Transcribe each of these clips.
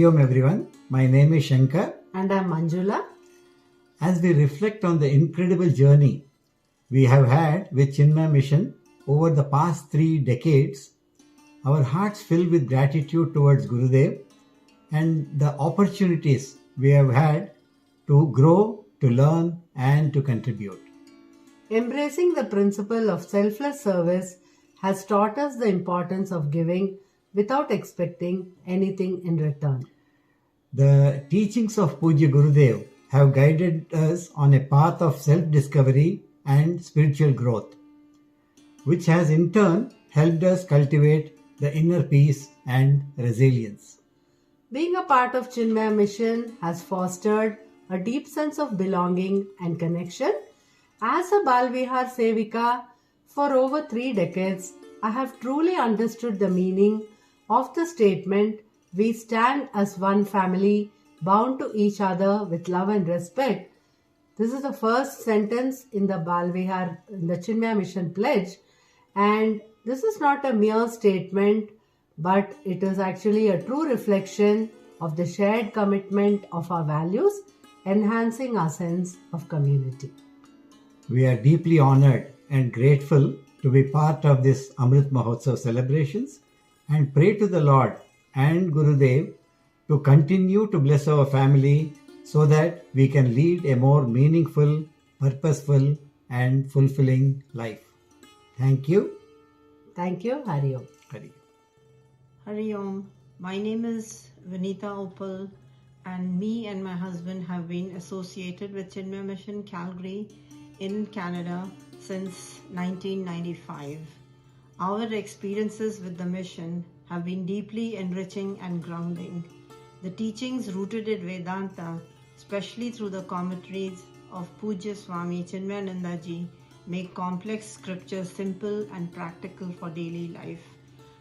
Om everyone, my name is Shankar. And I'm Manjula. As we reflect on the incredible journey we have had with Chinmaya Mission over the past 3 decades, our hearts fill with gratitude towards Gurudev and the opportunities we have had to grow, to learn and to contribute. Embracing the principle of selfless service has taught us the importance of giving without expecting anything in return. The teachings of Pujya Gurudev have guided us on a path of self-discovery and spiritual growth, which has in turn helped us cultivate the inner peace and resilience. Being a part of Chinmaya Mission has fostered a deep sense of belonging and connection. As a Balvihar Sevika for over 3 decades, I have truly understood the meaning of the statement, "We stand as one family, bound to each other with love and respect." This is the first sentence in the Chinmaya Mission pledge, and this is not a mere statement, but it is actually a true reflection of the shared commitment of our values, enhancing our sense of community. We are deeply honored and grateful to be part of this Amrit Mahotsav celebrations and pray to the Lord and Gurudev to continue to bless our family so that we can lead a more meaningful, purposeful and fulfilling life. Thank you. Thank you. Hari Om. Hari. Hari Om. My name is Vinita Opal, and me and my husband have been associated with Chinmaya Mission Calgary in Canada since 1995. Our experiences with the mission have been deeply enriching and grounding. The teachings rooted in Vedanta, especially through the commentaries of Pujya Swami Chinmayananda Ji, make complex scriptures simple and practical for daily life.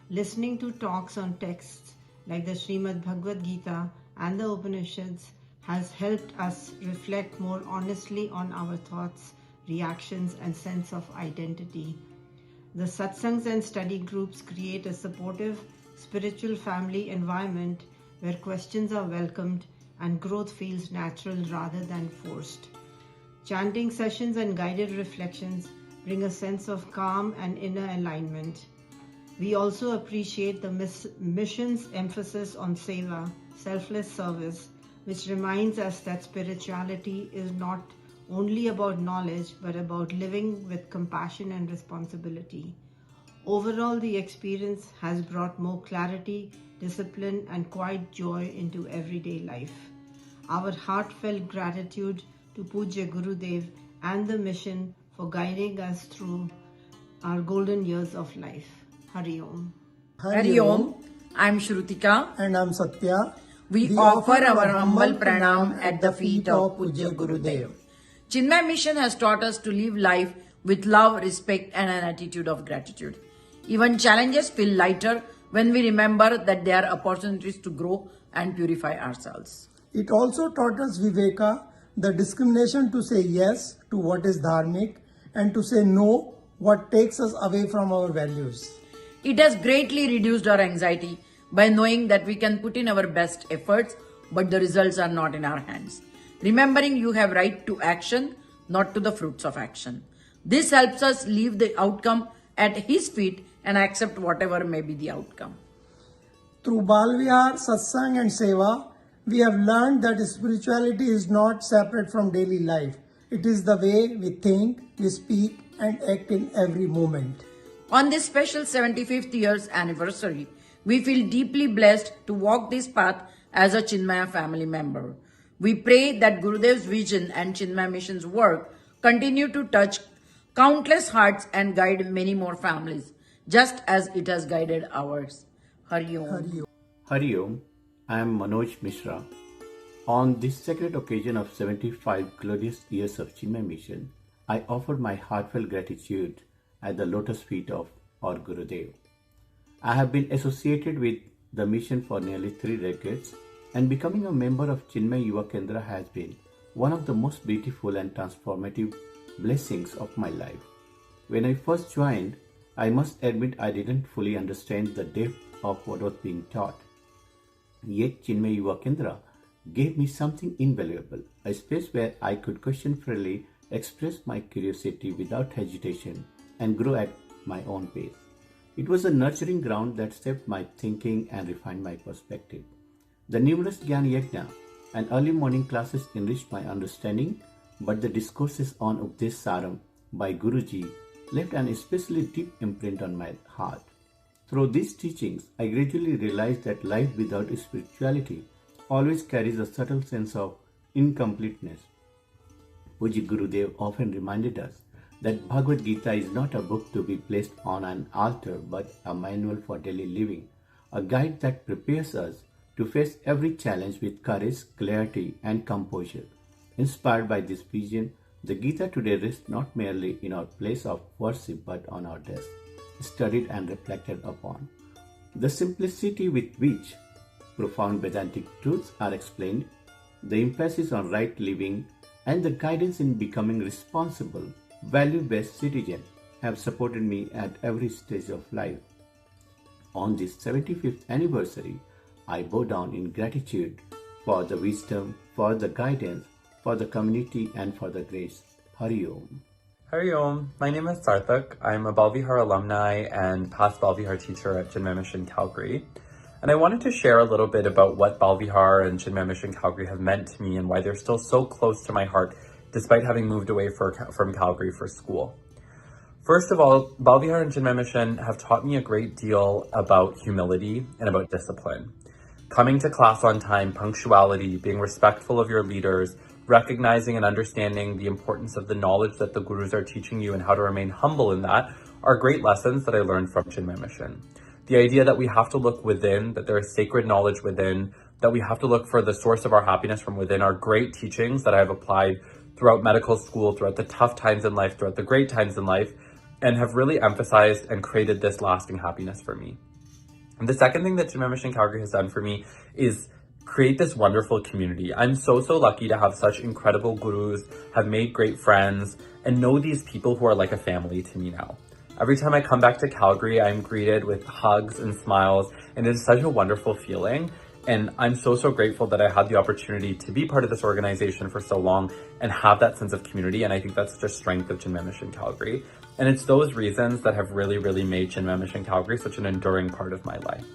Listening to talks on texts like the Srimad Bhagavad Gita and the Upanishads has helped us reflect more honestly on our thoughts, reactions, and sense of identity. The satsangs and study groups create a supportive, spiritual family environment where questions are welcomed and growth feels natural rather than forced. Chanting sessions and guided reflections bring a sense of calm and inner alignment. We also appreciate the mission's emphasis on seva, selfless service, which reminds us that spirituality is not only about knowledge but about living with compassion and responsibility. Overall, the experience has brought more clarity, discipline, and quiet joy into everyday life. Our heartfelt gratitude to Pujya Gurudev and the mission for guiding us through our golden years of life. Hari Om. Hari Om. I'm Shrutika. And I'm Satya. We offer our humble pranam at the feet of Pujya Gurudev. Chinmaya Mission has taught us to live life with love, respect, and an attitude of gratitude. Even challenges feel lighter when we remember that they are opportunities to grow and purify ourselves. It also taught us Viveka, the discrimination to say yes to what is dharmic and to say no what takes us away from our values. It has greatly reduced our anxiety by knowing that we can put in our best efforts, but the results are not in our hands. Remembering you have right to action, not to the fruits of action. This helps us leave the outcome at His feet and accept whatever may be the outcome. Through Balvihar, Satsang and Seva, we have learned that spirituality is not separate from daily life. It is the way we think, we speak and act in every moment. On this special 75th year's anniversary, we feel deeply blessed to walk this path as a Chinmaya family member. We pray that Gurudev's vision and Chinmaya Mission's work continue to touch countless hearts and guide many more families, just as it has guided ours. Hari Om. Hari Om. Hari Om. I am Manoj Mishra. On this sacred occasion of 75 glorious years of Chinmaya Mission, I offer my heartfelt gratitude at the lotus feet of our Gurudev. I have been associated with the mission for nearly 3 decades, and becoming a member of Chinmaya Yuva Kendra has been one of the most beautiful and transformative blessings of my life. When I first joined, I must admit I didn't fully understand the depth of what was being taught. Yet Chinmaya Yuva Kendra gave me something invaluable, a space where I could question freely, express my curiosity without hesitation, and grow at my own pace. It was a nurturing ground that shaped my thinking and refined my perspective. The numerous Gyan Yajna and early morning classes enriched my understanding, but the discourses on Updesh Saram by Guruji left an especially deep imprint on my heart. Through these teachings, I gradually realized that life without spirituality always carries a subtle sense of incompleteness. Puji Gurudev often reminded us that Bhagavad Gita is not a book to be placed on an altar but a manual for daily living, a guide that prepares us to face every challenge with courage, clarity, and composure. Inspired by this vision, the Gita today rests not merely in our place of worship but on our desk, studied and reflected upon. The simplicity with which profound Vedantic truths are explained, the emphasis on right living, and the guidance in becoming responsible, value-based citizen have supported me at every stage of life. On this 75th anniversary, I bow down in gratitude for the wisdom, for the guidance, for the community, and for the grace. Hari Om. Hari Om. My name is Sarthak. I'm a Balvihar alumni and past Balvihar teacher at Chinmaya Mission Calgary. And I wanted to share a little bit about what Balvihar and Chinmaya Mission Calgary have meant to me and why they're still so close to my heart despite having moved away from Calgary for school. First of all, Balvihar and Chinmaya Mission have taught me a great deal about humility and about discipline. Coming to class on time, punctuality, being respectful of your leaders, recognizing and understanding the importance of the knowledge that the gurus are teaching you and how to remain humble in that are great lessons that I learned from Chinmaya Mission. The idea that we have to look within, that there is sacred knowledge within, that we have to look for the source of our happiness from within are great teachings that I have applied throughout medical school, throughout the tough times in life, throughout the great times in life, and have really emphasized and created this lasting happiness for me. And the second thing that Chinmaya Mission Calgary has done for me is create this wonderful community. I'm so lucky to have such incredible gurus, have made great friends, and know these people who are like a family to me now. Every time I come back to Calgary, I'm greeted with hugs and smiles, and it is such a wonderful feeling. And I'm so grateful that I had the opportunity to be part of this organization for so long and have that sense of community. And I think that's just strength of Chinmaya Mission Calgary. And it's those reasons that have really made Chinmaya Mission Calgary such an enduring part of my life.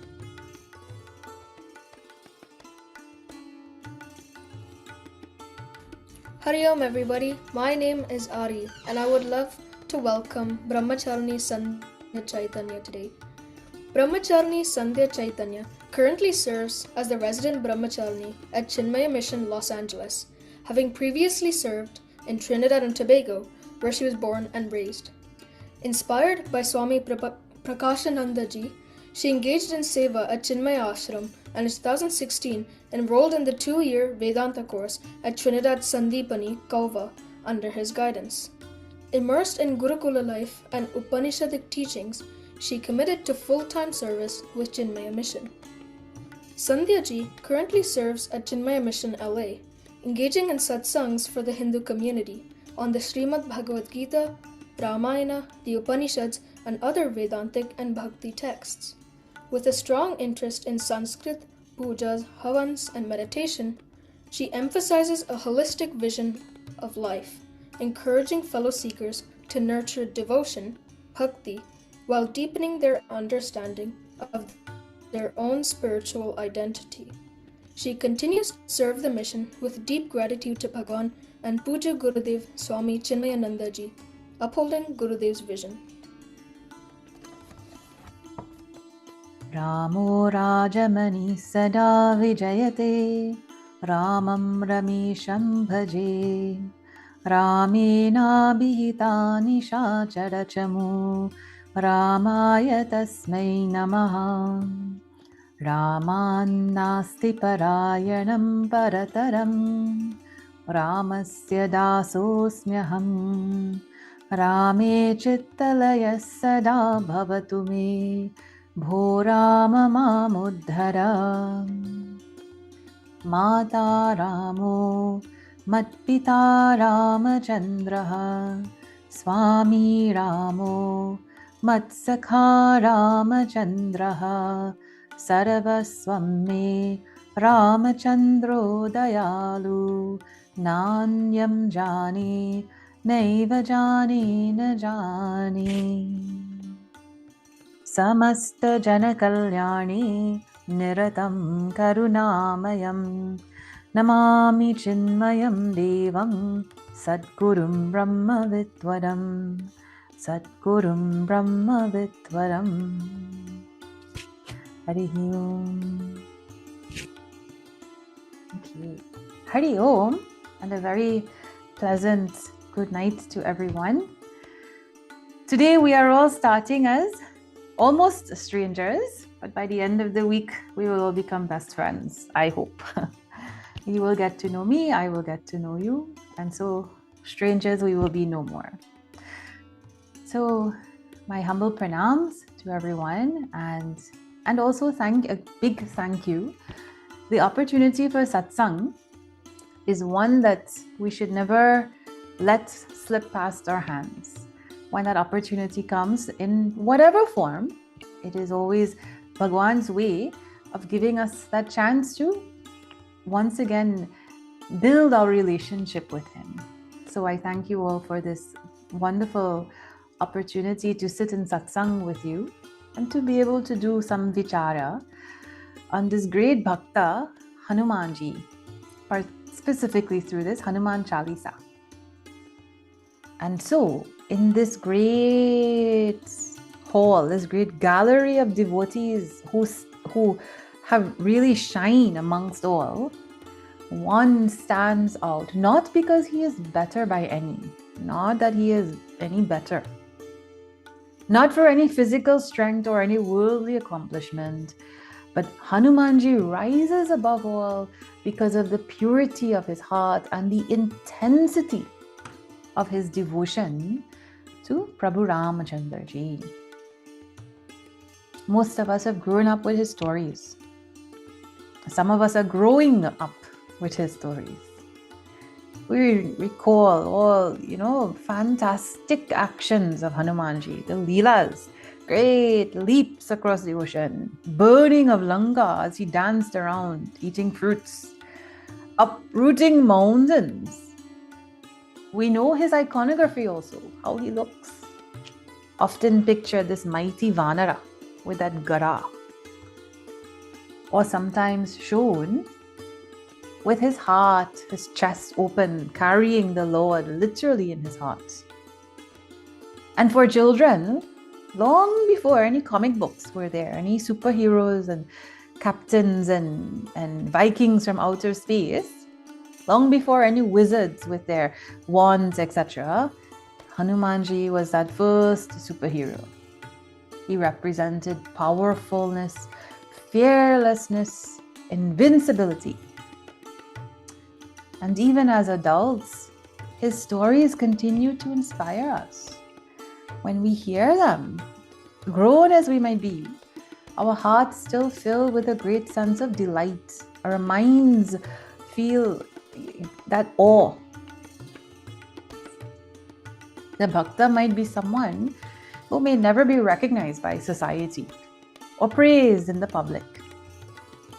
Hari Om everybody, my name is Ari and I would love to welcome Brahmacharni Sandhya Chaitanya today. Brahmacharni Sandhya Chaitanya currently serves as the resident Brahmacharni at Chinmaya Mission, Los Angeles, having previously served in Trinidad and Tobago, where she was born and raised. Inspired by Swami Prakashananda Ji, she engaged in seva at Chinmaya Ashram and in 2016 enrolled in the 2-year Vedanta course at Trinidad Sandipani, Kauva, under his guidance. Immersed in Gurukula life and Upanishadic teachings, she committed to full-time service with Chinmaya Mission. Sandhya Ji currently serves at Chinmaya Mission LA, engaging in satsangs for the Hindu community on the Srimad Bhagavad Gita, Ramayana, the Upanishads, and other Vedantic and Bhakti texts. With a strong interest in Sanskrit, pujas, havans, and meditation, she emphasizes a holistic vision of life, encouraging fellow seekers to nurture devotion, bhakti, while deepening their understanding of their own spiritual identity. She continues to serve the mission with deep gratitude to Bhagwan and Puja Gurudev Swami Chinmayananda Ji, upholding Gurudev's vision. Ramo Rajamani Sada Vijayate Ramam Ramesham Bhaje Ramena Bihitani Shacharachamu Ramaya Tasmai Namaha Ramannasti Parayanam Parataram Ramasya Dasosmyaham Rame Chittalaya Sada Bhavatu Me Bho Rama Mamuddhara Mata Ramo Matpita Ramachandraha Swami Ramo Matsakha Ramachandraha Sarvaswam Me Ramachandro dayalu nanyam jane naiva jane na jane. Samasta jana kalyani niratam karunamayam namami chinmayam devam sadgurum brahma vitvaram sadgurum brahma vitvaram. Hari Om. Okay. Hari Om, and a very pleasant good night to everyone. Today we are all starting as almost strangers, but by the end of the week, we will all become best friends, I hope. You will get to know me, I will get to know you, and so strangers we will be no more. So my humble pranams to everyone, and also a big thank you. The opportunity for satsang is one that we should never let slip past our hands. When that opportunity comes in whatever form, it is always Bhagwan's way of giving us that chance to once again build our relationship with him. So I thank you all for this wonderful opportunity to sit in satsang with you and to be able to do some vichara on this great bhakta, Hanumanji, specifically through this Hanuman Chalisa. And so, in this great hall, this great gallery of devotees who have really shine amongst all, one stands out, not because he is better by any, not that he is any better, not for any physical strength or any worldly accomplishment, but Hanumanji rises above all because of the purity of his heart and the intensity of his devotion to Prabhu Ramachandra Ji. Most of us have grown up with his stories. Some of us are growing up with his stories. We recall all, fantastic actions of Hanumanji, the Leelas, great leaps across the ocean, burning of Lanka as he danced around, eating fruits, uprooting mountains. We know his iconography also, how he looks. Often picture this mighty Vanara with that Gara. Or sometimes shown with his heart, his chest open, carrying the Lord literally in his heart. And for children, long before any comic books were there, any superheroes and captains and Vikings from outer space, long before any wizards with their wands, etc., Hanumanji was that first superhero. He represented powerfulness, fearlessness, invincibility. And even as adults, his stories continue to inspire us. When we hear them, grown as we might be, our hearts still fill with a great sense of delight. Our minds feel that awe. The bhakta might be someone who may never be recognized by society or praised in the public.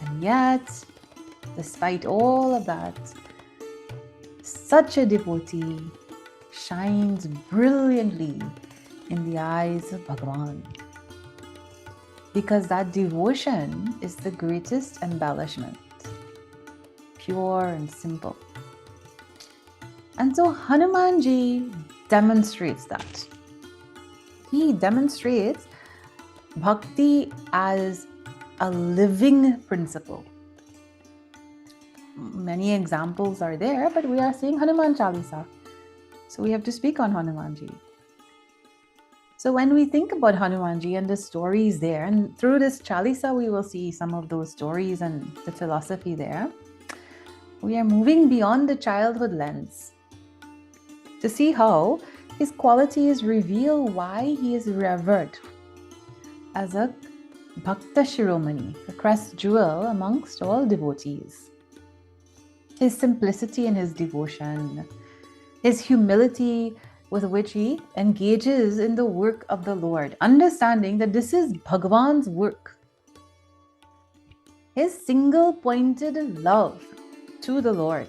And yet, despite all of that, such a devotee shines brilliantly in the eyes of Bhagavan. Because that devotion is the greatest embellishment, pure and simple. And so Hanumanji demonstrates that. He demonstrates bhakti as a living principle. Many examples are there, but we are seeing Hanuman Chalisa. So we have to speak on Hanumanji. So when we think about Hanumanji and the stories there, and through this Chalisa we will see some of those stories and the philosophy there, we are moving beyond the childhood lens to see how his qualities reveal why he is revered as a Bhakta Shiromani, a crest jewel amongst all devotees. His simplicity in his devotion, his humility with which he engages in the work of the Lord, understanding that this is Bhagavan's work. his single pointed love to the Lord.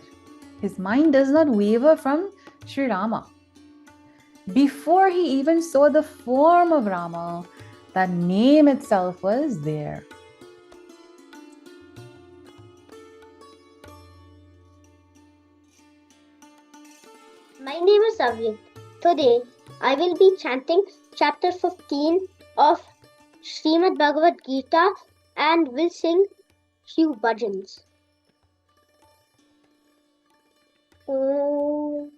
His mind does not waver from Sri Rama. Before he even saw the form of Rama, that name itself was there. My name is Amrit. Today I will be chanting chapter 15 of Srimad Bhagavad Gita and will sing few bhajans. Om.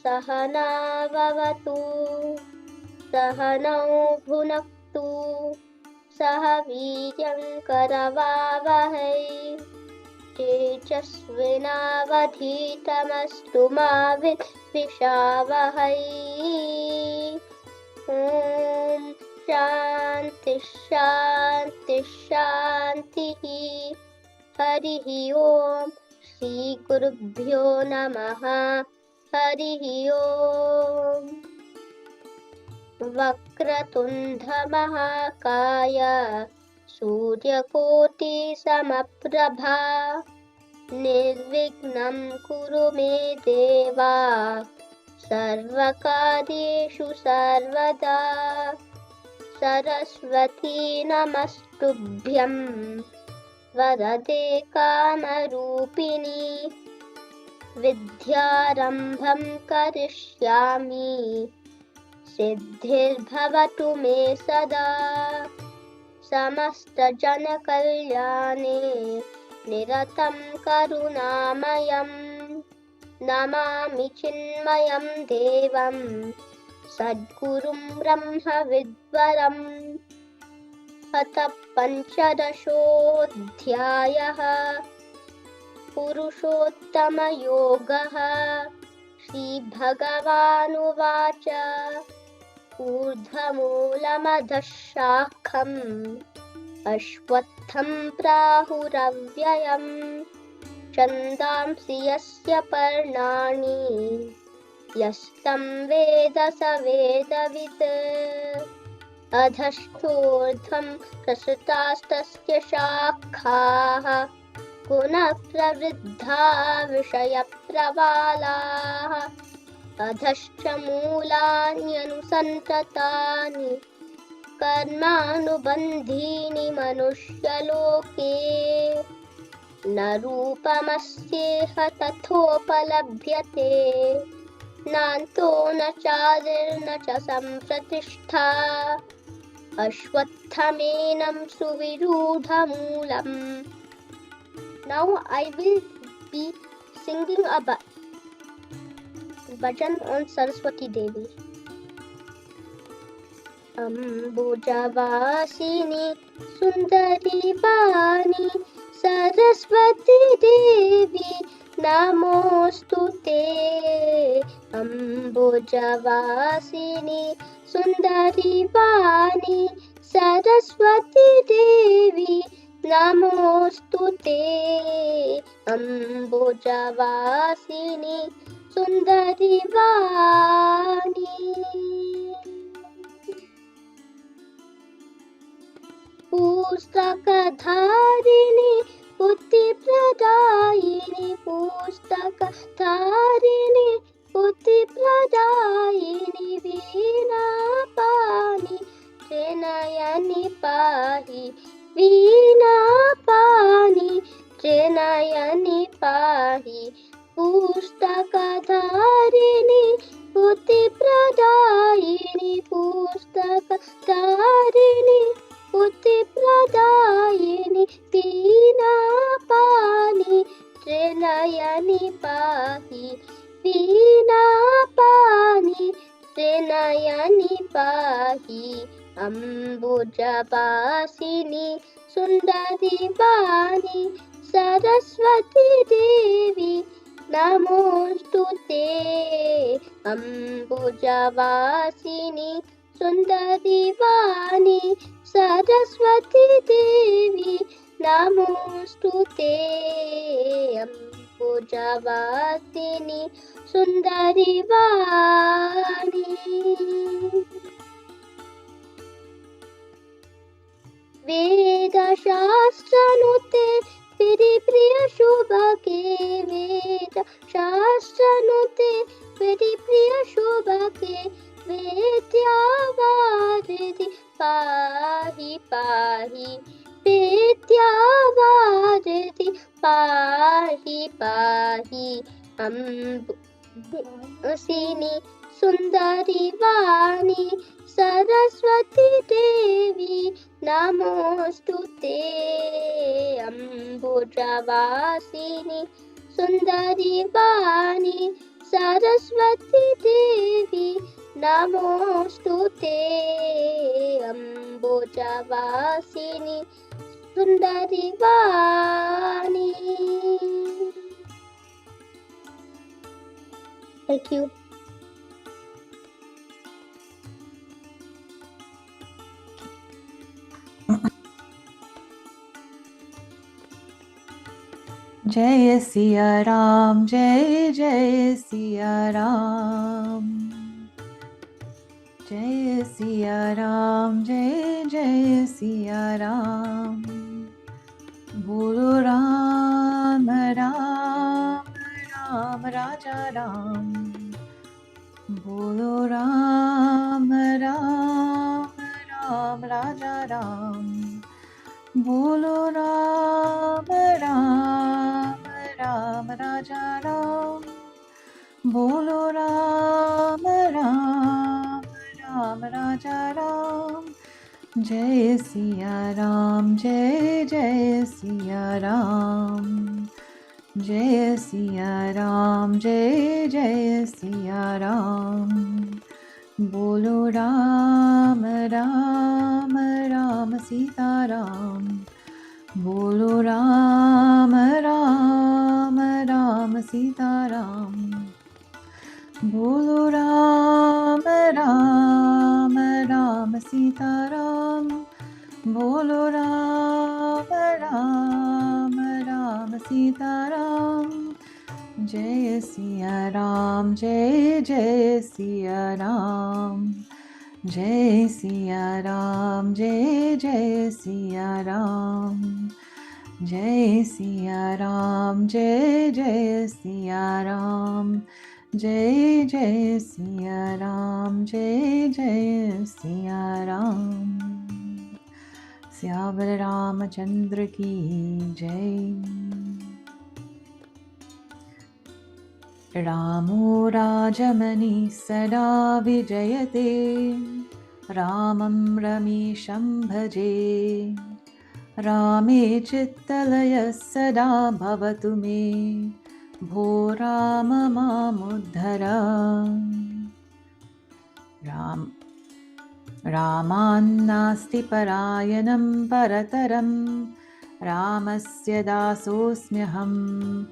Sahana vavatu sahanau bhunaktu sahaviryam karavavahai तेजस्विनावधीतमस्तु मा विद्विषावहै ॐ शान्ति शान्ति शान्तिः हरिः ॐ श्रीगुरुभ्यो नमः हरिः ॐ वक्रतुण्डमहाकाय सूर्यकोटि समप्रभा निर्विघ्नं कुरु मे देवा सर्वकार्येषु सर्वदा सरस्वती नमस्तुभ्यं वरदे कामरूपिणी विद्यारम्भं करिष्यामि सिद्धिर्भवतु मे सदा समस्तजनकल्याणे निरतं करुणामयं नमामि चिन्मयं देवं सद्गुरुं ब्रह्मविद्वरम् अथ पञ्चदशोऽध्यायः पुरुषोत्तमयोगः श्रीभगवानुवाच ऊर्ध्वमूलमधः शाखम् अश्वत्थं प्राहुरव्ययम् छन्दांसि यस्य पर्णानि यस्तं वेद स वेदवित् अधश्चोर्ध्वं प्रसृतास्तस्य शाखाः पुनः प्रवृद्धा विषयप्रवालाः अधश्च मूलान्यनुसन्ततानि कर्मानुबन्धीनि मनुष्यलोके न रूपमस्येह तथोपलभ्यते नान्तो न चादिर्न च सम्प्रतिष्ठा अश्वत्थमेनं सुविरूढमूलम्. Now I will be singing a bhajan on Saraswati Devi. अम्बुजवासिनी सुन्दरी वाणी सरस्वती देवी नमोऽस्तु ते अम्बुजवासिनी सुन्दरी वाणी सरस्वती देवी नमोऽस्तु ते अम्बुजवासिनी सुन्दरी वाणी पुस्तकधारिणी बुद्धिप्रदायिनी पुस्तकधारिणी बुद्धिप्रदायिनी वीणापाणि त्रिनयनि पाहि वीणापाणि त्रिनयनि पाहि पुस्तकधारिणी बुद्धिप्रदायिनी पुस्तकधारिणी बुद्धिप्रदायिनी वीणापाणि त्रिनयनि पाहि वीणापाणि त्रिनयनि पाहि अम्बुजवासिनी सुन्दरी वाणी सरस्वती देवी नमोऽस्तु ते अम्बुजवासिनि सुन्दरि वाणि सरस्वती देवी नमोऽस्तु ते अम्बुजवासिनि सुन्दरि वाणि वेदशास्त्रनुते प्रिय शुभके वेदशास्त्रनुते प्रिय शुभके वेद्यावारिधि पाहि पाहि वेद्यावारिधि पाहि पाहि अम्बुसिनि सुन्दरि वाणि सरस्वती देवी नमोऽस्तु ते अम्बुजवासिनि सुन्दरि वाणि सरस्वती देवी नमोऽस्तु ते अम्बुजवासिनि सुन्दरि वाणि. Thank you. जय सिया राम, जय जय सिया राम. जय सिया राम, जय जय सिया राम. बोलो राम राम राम राजा राम. बोलो राम राम राम राजा राम. बोलो राम राम राम राजा राम. बोलो राम राम राम राजा राम. जय सिया राम, जय जय सिया राम. जय सिया राम, जय जय सिया राम. बोलो राम राम राम सीताराम. बोलो राम राम राम सीताराम. बोलो राम राम राम सीताराम. बोलो राम राम राम सीताराम. जय सिया राम, जय जय सिया राम. जय सिया राम, जय जय सिया राम. जय सिया राम, जय जय सिया राम. जय जय सिया राम, जय जय सिया राम. श्यामल रामचंद्र की जय. रामो राजमणि सदा विजयते. रामं रमेशं भजे. रामे चित्तलयः सदा भवतु मे. भो राम मामुद्धर. रामान्नास्ति परायणं परतरं. रामस्य दासोऽस्म्यहम्.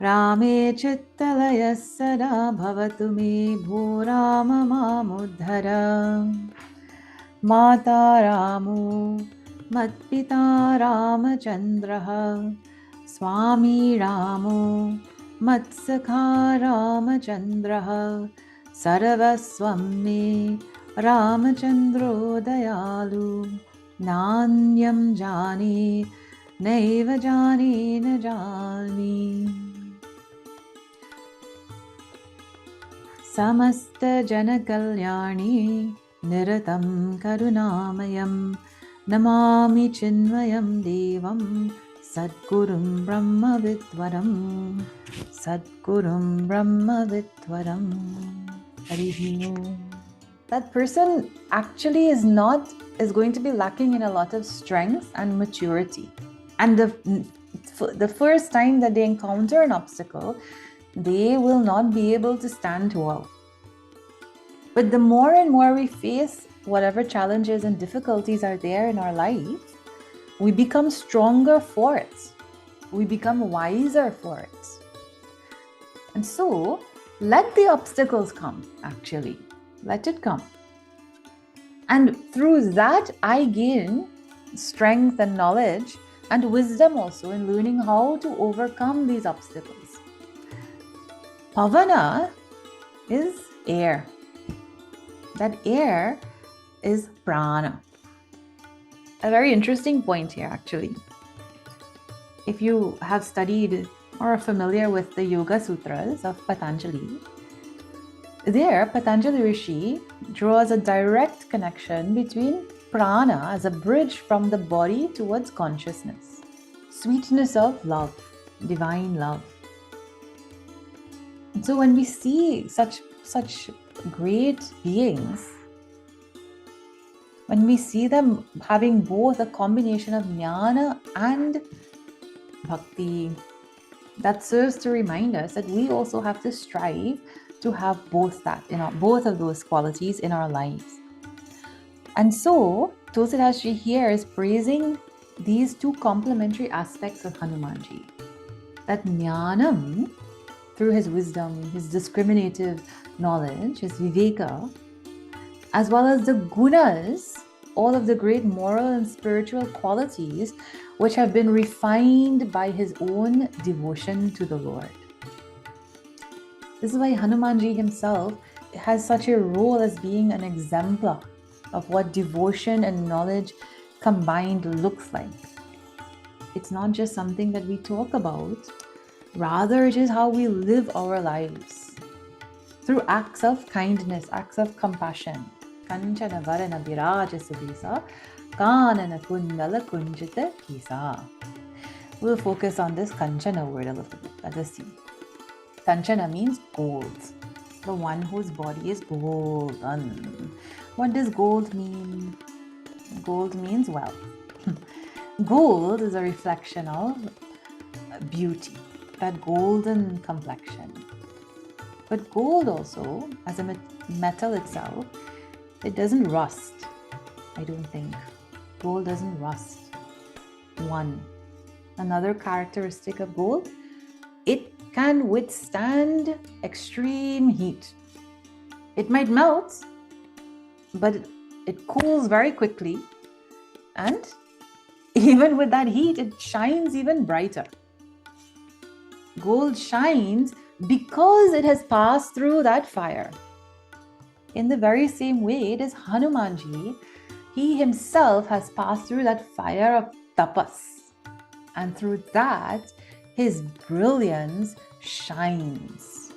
रामे चित्तलयः सदा भवतु मे. भो राम मामुद्धर. माता रामो मत्पिता रामचन्द्रः. स्वामी रामो मत्सखा रामचन्द्रः. सर्वस्वं मे रामचन्द्रो दयालु. नान्यं जाने नैव जाने न जाने. समस्तजनकल्याणे निरतं करुणामयं. नमामि चिन्मयं देवं सद्गुरुं ब्रह्मविद्वरं. सद्गुरुं ब्रह्मविद्वरं. Harihi Om. That person actually is going to be lacking in a lot of strength and maturity. And the first time that they encounter an obstacle, they will not be able to stand well. But the more and more we face whatever challenges and difficulties are there in our life, we become stronger for it. We become wiser for it. And so, let the obstacles come, actually. Let it come. And through that, I gain strength and knowledge and wisdom also in learning how to overcome these obstacles. Pavana is air. That air is prana. A very interesting point here, actually. If you have studied or are familiar with the Yoga Sutras of Patanjali, there Patanjali Rishi draws a direct connection between prana as a bridge from the body towards consciousness, sweetness of love, divine love. And so when we see such great beings, when we see them having both a combination of jnana and bhakti, that serves to remind us that we also have to strive to have both of those qualities in our lives. And so Tulsidas here is praising these two complementary aspects of Hanumanji. That jnanam, through his wisdom, his discriminative knowledge, his viveka, as well as the gunas, all of the great moral and spiritual qualities which have been refined by his own devotion to the Lord. This is why Hanumanji himself has such a role as being an exemplar of what devotion and knowledge combined looks like. It's not just something that we talk about, rather it is how we live our lives through acts of kindness, acts of compassion. Kanchana varana viraja subisa, kanana kundala kunjita kisa. We'll focus on this kanchana word a little bit. Let us see. Kanchana means gold, the one whose body is golden. What does gold mean? Gold means wealth. Gold is a reflection of beauty, that golden complexion. But gold also, as a metal itself, it doesn't rust, I don't think. Gold doesn't rust. One. Another characteristic of gold, it can withstand extreme heat. It might melt, but it cools very quickly, and even with that heat, it shines even brighter. Gold shines because it has passed through that fire. In the very same way, it is Hanumanji. He himself has passed through that fire of tapas, and through that, his brilliance shines.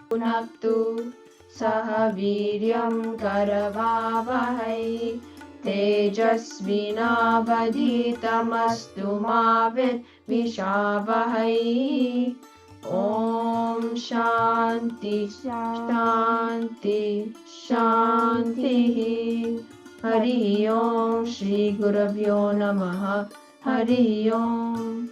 Punaktu saha viryam karavavahai tejasvinavadhitamastu ma vishavahai. Om Shanti Shanti Shanti. Hari Om Shri Gurabhyo Namaha. Hari Om.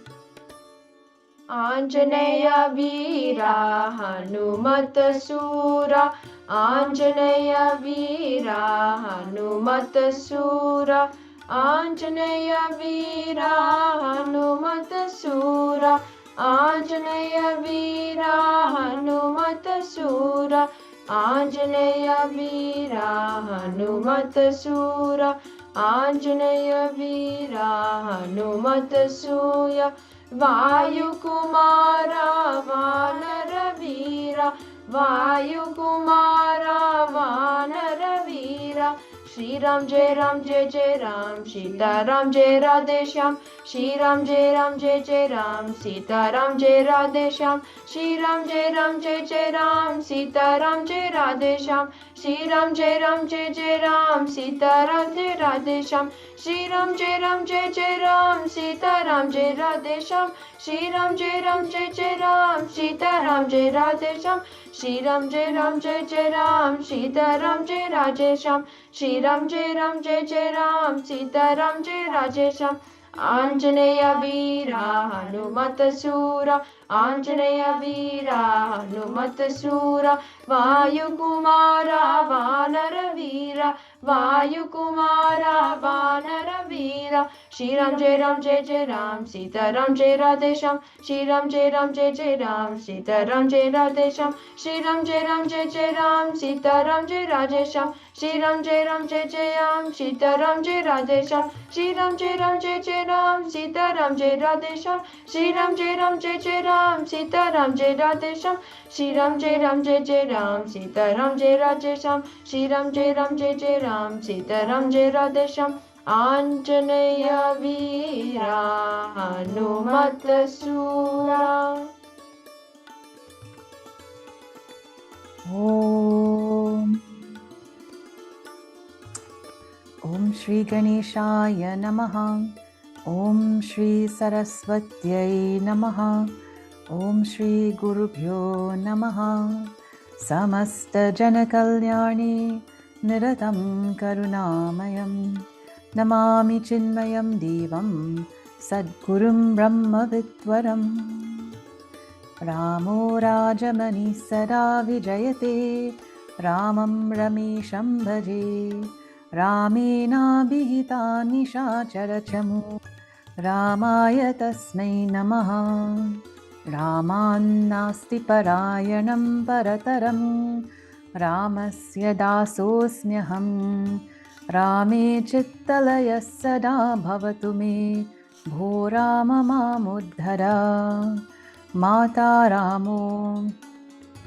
Anjaneya Veera Hanumata Sura. Anjaneya Veera Hanumata Sura. Anjaneya Veera Hanumata Sura. Anjaneya Veera Hanumata Sura. Anjaneya Veera Hanumata Sura. Anjaneya Veera Hanumata Sura. Vayu Kumara Vanara Veera. Vayu Kumara Vanara Veera. Shri Ram Jai Ram Jai Jai Ram. Sita Ram Jai Radhe Shyam. Shri Ram Jai Ram Jai Jai Ram. Sita Ram Jai Radhe Shyam. Shri Ram Jai Ram Jai Jai Ram. Sita Ram Jai Radhe Shyam. Shri Ram Jai Ram Jai Jai Ram. Sita Ram Jai Radhe Shyam. Shri Ram Jai Ram Jai Jai Ram. Sita Ram Jai Radhe Shyam. Shri Ram Jai Ram Jai Jai Ram. Sita Ram Jai Radhe Shyam. Shri Ram Jai Ram Jai Jai Ram. Sita Ram Jai Radhe Shyam. Shri Ram Jai Ram Jai Jai Ram. Sita Ram Jai Radhe Shyam. Anjaneya Veera Hanumata Sura. Anjaneya Veera Hanumata Sura. Vayu Kumara Vanara Veera. वायुकुमारा वानरवीरा Shriram जय राम सीताराम जय राधे श्याम श्रीराम जय राम सीताराम जय राधे श्याम श्रीराम जय राम सीताराम जय राधे श्याम श्रीराम जय राम सीताराम जय राधे श्याम श्रीराम जय राम सीताराम जय राधे श्याम श्रीराम जय राम सीताराम जय राधे श्याम श्रीराम जय राम सीताराम जय राधे श्याम श्रीराम जय राम सीताराम जय राधे श्याम आंजनेय वीरा हनुमत सूरा। ॐ श्री गणेशाय नमः। ॐ श्री सरस्वत्यै नमः। ॐ श्री गुरुभ्यो नमः। समस्तजनकल्याणे निरतं करुणामयं नमामि चिन्मयं देवं सद्गुरुं ब्रह्मविद्वरम्। रामो राजमणिः सदा विजयते रामं रमेशं भजे रामेणाभिहिता निशाचरचमू रामाय तस्मै नमः। रामान्नास्ति परायणं परतरं रामस्य दासोऽस्म्यहं रामे चित्तलयः सदा भवतु मे भो राम मामुद्धर। माता रामो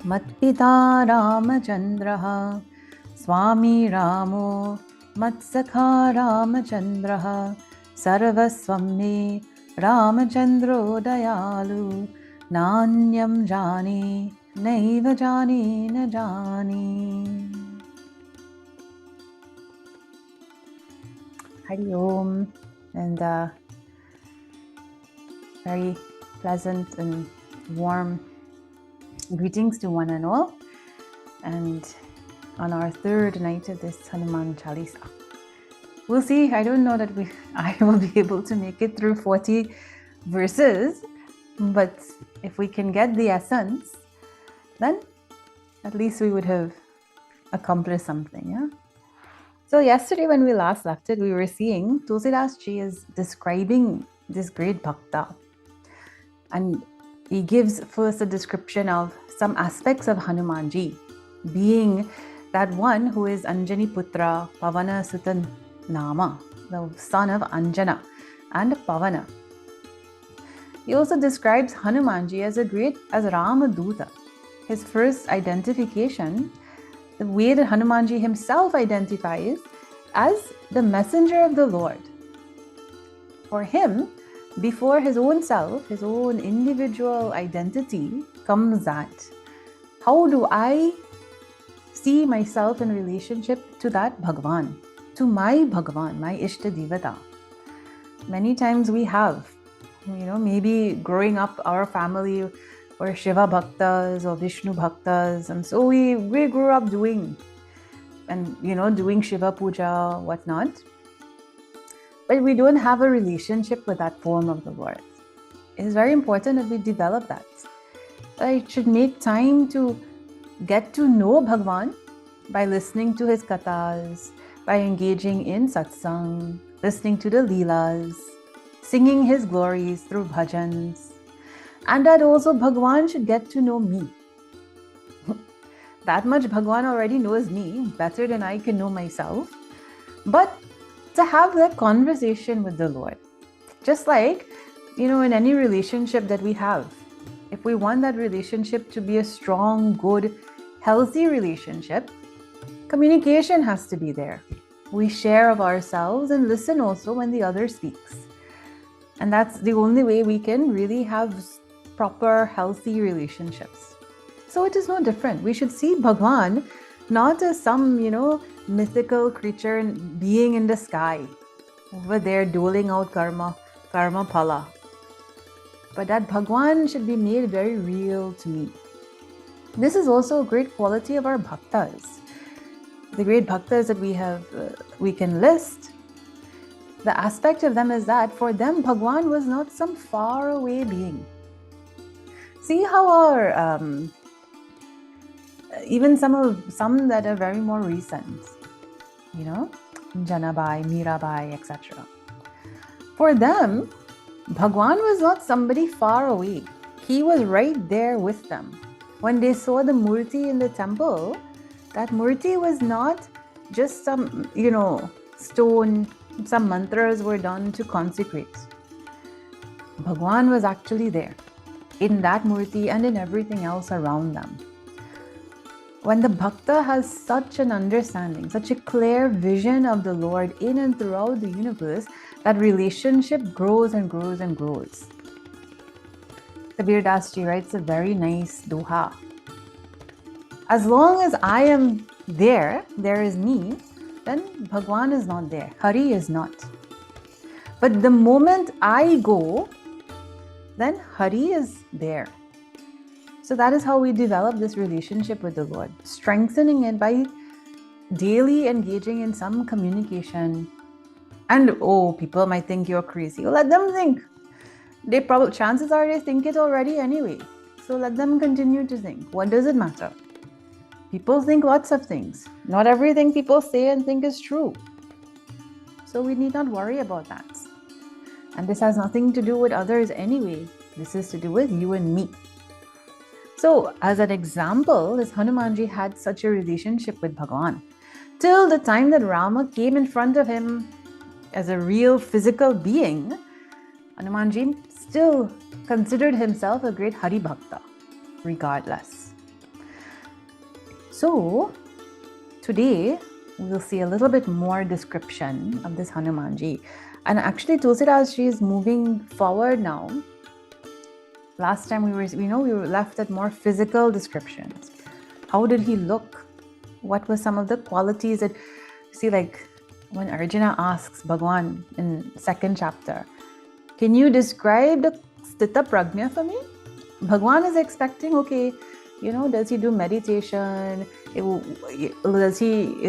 मत्पिता रामचन्द्रः स्वामी रामो मत्सखा रामचन्द्रः सर्वस्वं मे रामचन्द्रो दयालु नान्यं जाने नैव जाने न जाने। Hari Om, and very pleasant and warm greetings to one and all, and on our third night of this Hanuman Chalisa. We'll see. I don't know that I will be able to make it through 40 verses, but if we can get the essence, then at least we would have accomplished something. Yeah. So yesterday when we last left it, we were seeing Tulsidas Ji is describing this great bhakta, and he gives first a description of some aspects of Hanumanji, being that one who is Anjani Putra Pavana Sutan Nama, the son of Anjana and Pavana. He also describes Hanumanji as Ramaduta. His first identification, the way that Hanumanji himself identifies as the messenger of the Lord. For him, before his own self, his own individual identity, comes that, how do I see myself in relationship to that Bhagwan, to my Bhagwan, my Ishta Devata? Many times we have, maybe growing up, our family were Shiva Bhaktas or Vishnu Bhaktas, and so we grew up doing Shiva Puja, whatnot. But we don't have a relationship with that form of the Lord. It is very important that we develop that. I should make time to get to know Bhagwan by listening to his kathas, by engaging in satsang, listening to the leelas, singing his glories through bhajans, and that also Bhagwan should get to know me. That much Bhagwan already knows me better than I can know myself. But to have that conversation with the Lord, just like, in any relationship that we have, if we want that relationship to be a strong, good, healthy relationship, communication has to be there. We share of ourselves and listen also when the other speaks. And that's the only way we can really have proper, healthy relationships. So it is no different. We should see Bhagwan not as some, mythical creature being in the sky, over there doling out karma phala. But that Bhagwan should be made very real to me. This is also a great quality of our bhaktas. The great bhaktas that we can list, the aspect of them is that for them Bhagwan was not some far away being. See how our even some that are very more recent, Janabai, Mirabai, etc. For them, Bhagwan was not somebody far away. He was right there with them. When they saw the murti in the temple, that murti was not just some, stone, some mantras were done to consecrate. Bhagwan was actually there in that murti and in everything else around them. When the bhakta has such an understanding, such a clear vision of the Lord in and throughout the universe, that relationship grows and grows and grows. Kabir Das Ji writes a very nice doha. As long as I am there is me, then Bhagwan is not there, Hari is not. But the moment I go, then Hari is there. So that is how we develop this relationship with the Lord, strengthening it by daily engaging in some communication. And people might think you're crazy. Let them think. Chances are they think it already anyway. So let them continue to think. What does it matter? People think lots of things. Not everything people say and think is true. So we need not worry about that. And this has nothing to do with others anyway. This is to do with you and me. So as an example, this Hanumanji had such a relationship with Bhagwan. Till the time that Rama came in front of him as a real physical being, Hanumanji still considered himself a great Hari Bhakta, regardless. So today we will see a little bit more description of this Hanumanji. And actually Tulsidas Ji is moving forward now. Last time we were left at more physical descriptions. How did he look? What were some of the qualities that, like when Arjuna asks Bhagwan in 2nd chapter, can you describe the Sthita Prajna for me? Bhagwan is expecting, does he do meditation? Is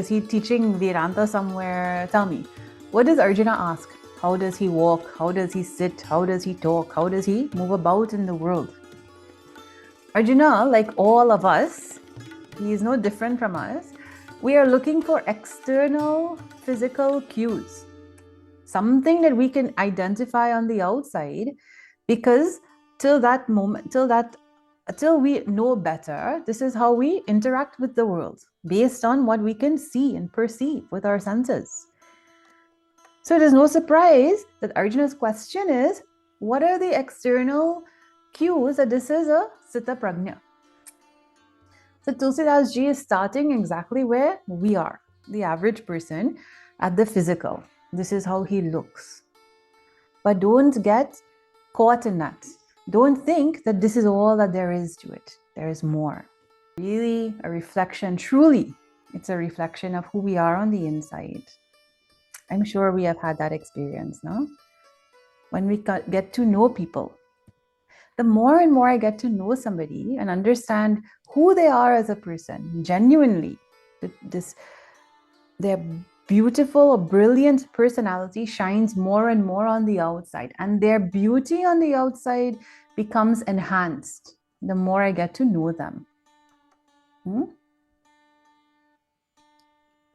he teaching Vedanta somewhere? Tell me. What does Arjuna ask? How does he walk? How does he sit? How does he talk? How does he move about in the world? Arjuna, like all of us, he is no different from us. We are looking for external physical cues. Something that we can identify on the outside, because till we know better, this is how we interact with the world, based on what we can see and perceive with our senses. So it is no surprise that Arjuna's question is, what are the external cues that this is a Sthita Prajna? So Tulsidas Ji is starting exactly where we are, the average person, at the physical. This is how he looks. But don't get caught in that. Don't think that this is all that there is to it. There is more. Really a reflection, truly, it's a reflection of who we are on the inside. I'm sure we have had that experience, no? When we get to know people, the more and more I get to know somebody and understand who they are as a person, genuinely, their beautiful or brilliant personality shines more and more on the outside, and their beauty on the outside becomes enhanced the more I get to know them.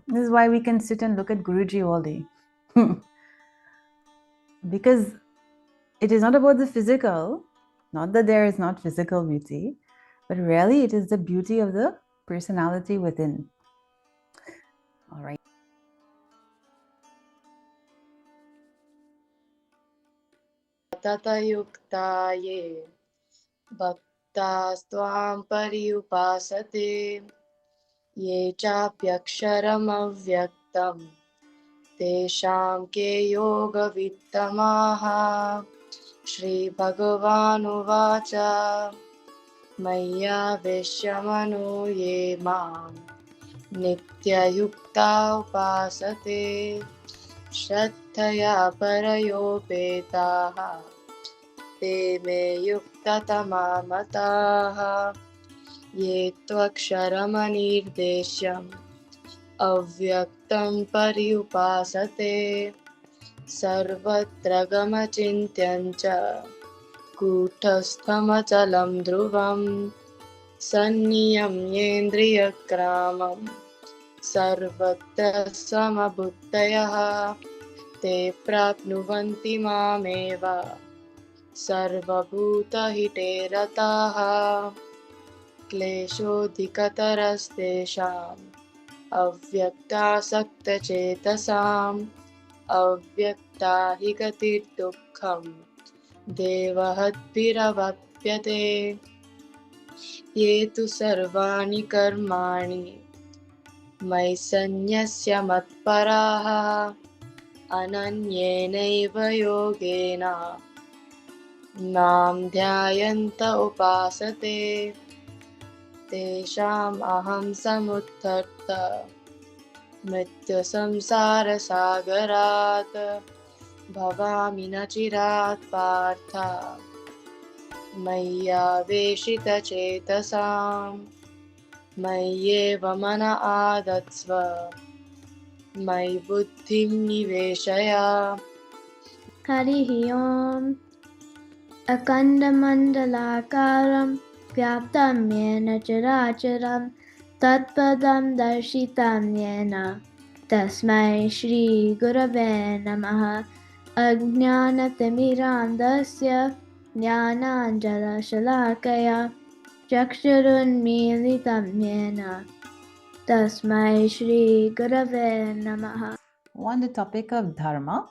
This is why we can sit and look at Guruji all day. Because it is not about the physical, not that there is not physical beauty, but really it is the beauty of the personality within. All right. ततयुक्ताये भक्तास्त्वां पर्युपासते ये चाप्यक्षरमव्यक्तं तेषां के योगवित्तमाः श्रीभगवानुवाच मय्यावेश्य मनो ये मां नित्ययुक्ता उपासते श्रद्धया परयोपेताः ते मे युक्ततमा मताः ये त्वक्षरमनिर्देश्यम् अव्यक्तं पर्युपासते सर्वत्र गमचिन्त्यं च कूटस्थमचलं ध्रुवं सन्नियम्येन्द्रियग्रामं सर्वत्र समबुद्धयः ते प्राप्नुवन्ति मामेव सर्वभूतहिते रताः क्लेशोऽधिकतरस्तेषाम् अव्यक्तासक्तचेतसाम् अव्यक्ता हि गतिर्दुःखम् देवहद्भिरवप्यते ये तु सर्वाणि कर्माणि मयि सन्न्यस्य मत्पराः अनन्येनैव योगेन मां ध्यायन्त उपासते तेषाम् अहं समुद्धर्त मृत्युसंसारसागरात् भवामि न चिरात् पार्थ मय्यावेशितचेतसाम् मय्येव मन आदत्स्व मयि बुद्धिं निवेशय हरिः ओम् अखण्डमण्डलाकारं व्याप्तं येन चराचरं तत्पदं दर्शितं येन तस्मै श्रीगुरवे नमः अज्ञानतिमिरान्धस्य ज्ञानाञ्जनशलाकया चक्षुरुन्मीलितं येन तस्मै श्रीगुरवे नमः. On the topic of dharma,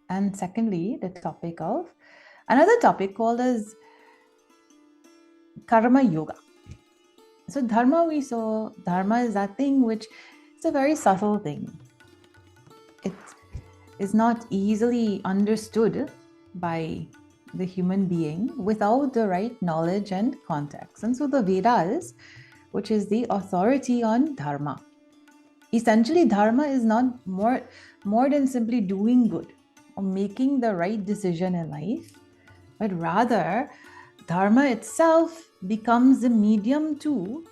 and secondly, the topic of another topic called as karma yoga. So dharma, we saw dharma is that thing which is a very subtle thing. It is not easily understood by the human being without the right knowledge and context. And so the Vedas, which is the authority on dharma, essentially dharma is not more than simply doing good or making the right decision in life, but rather dharma itself becomes the medium to,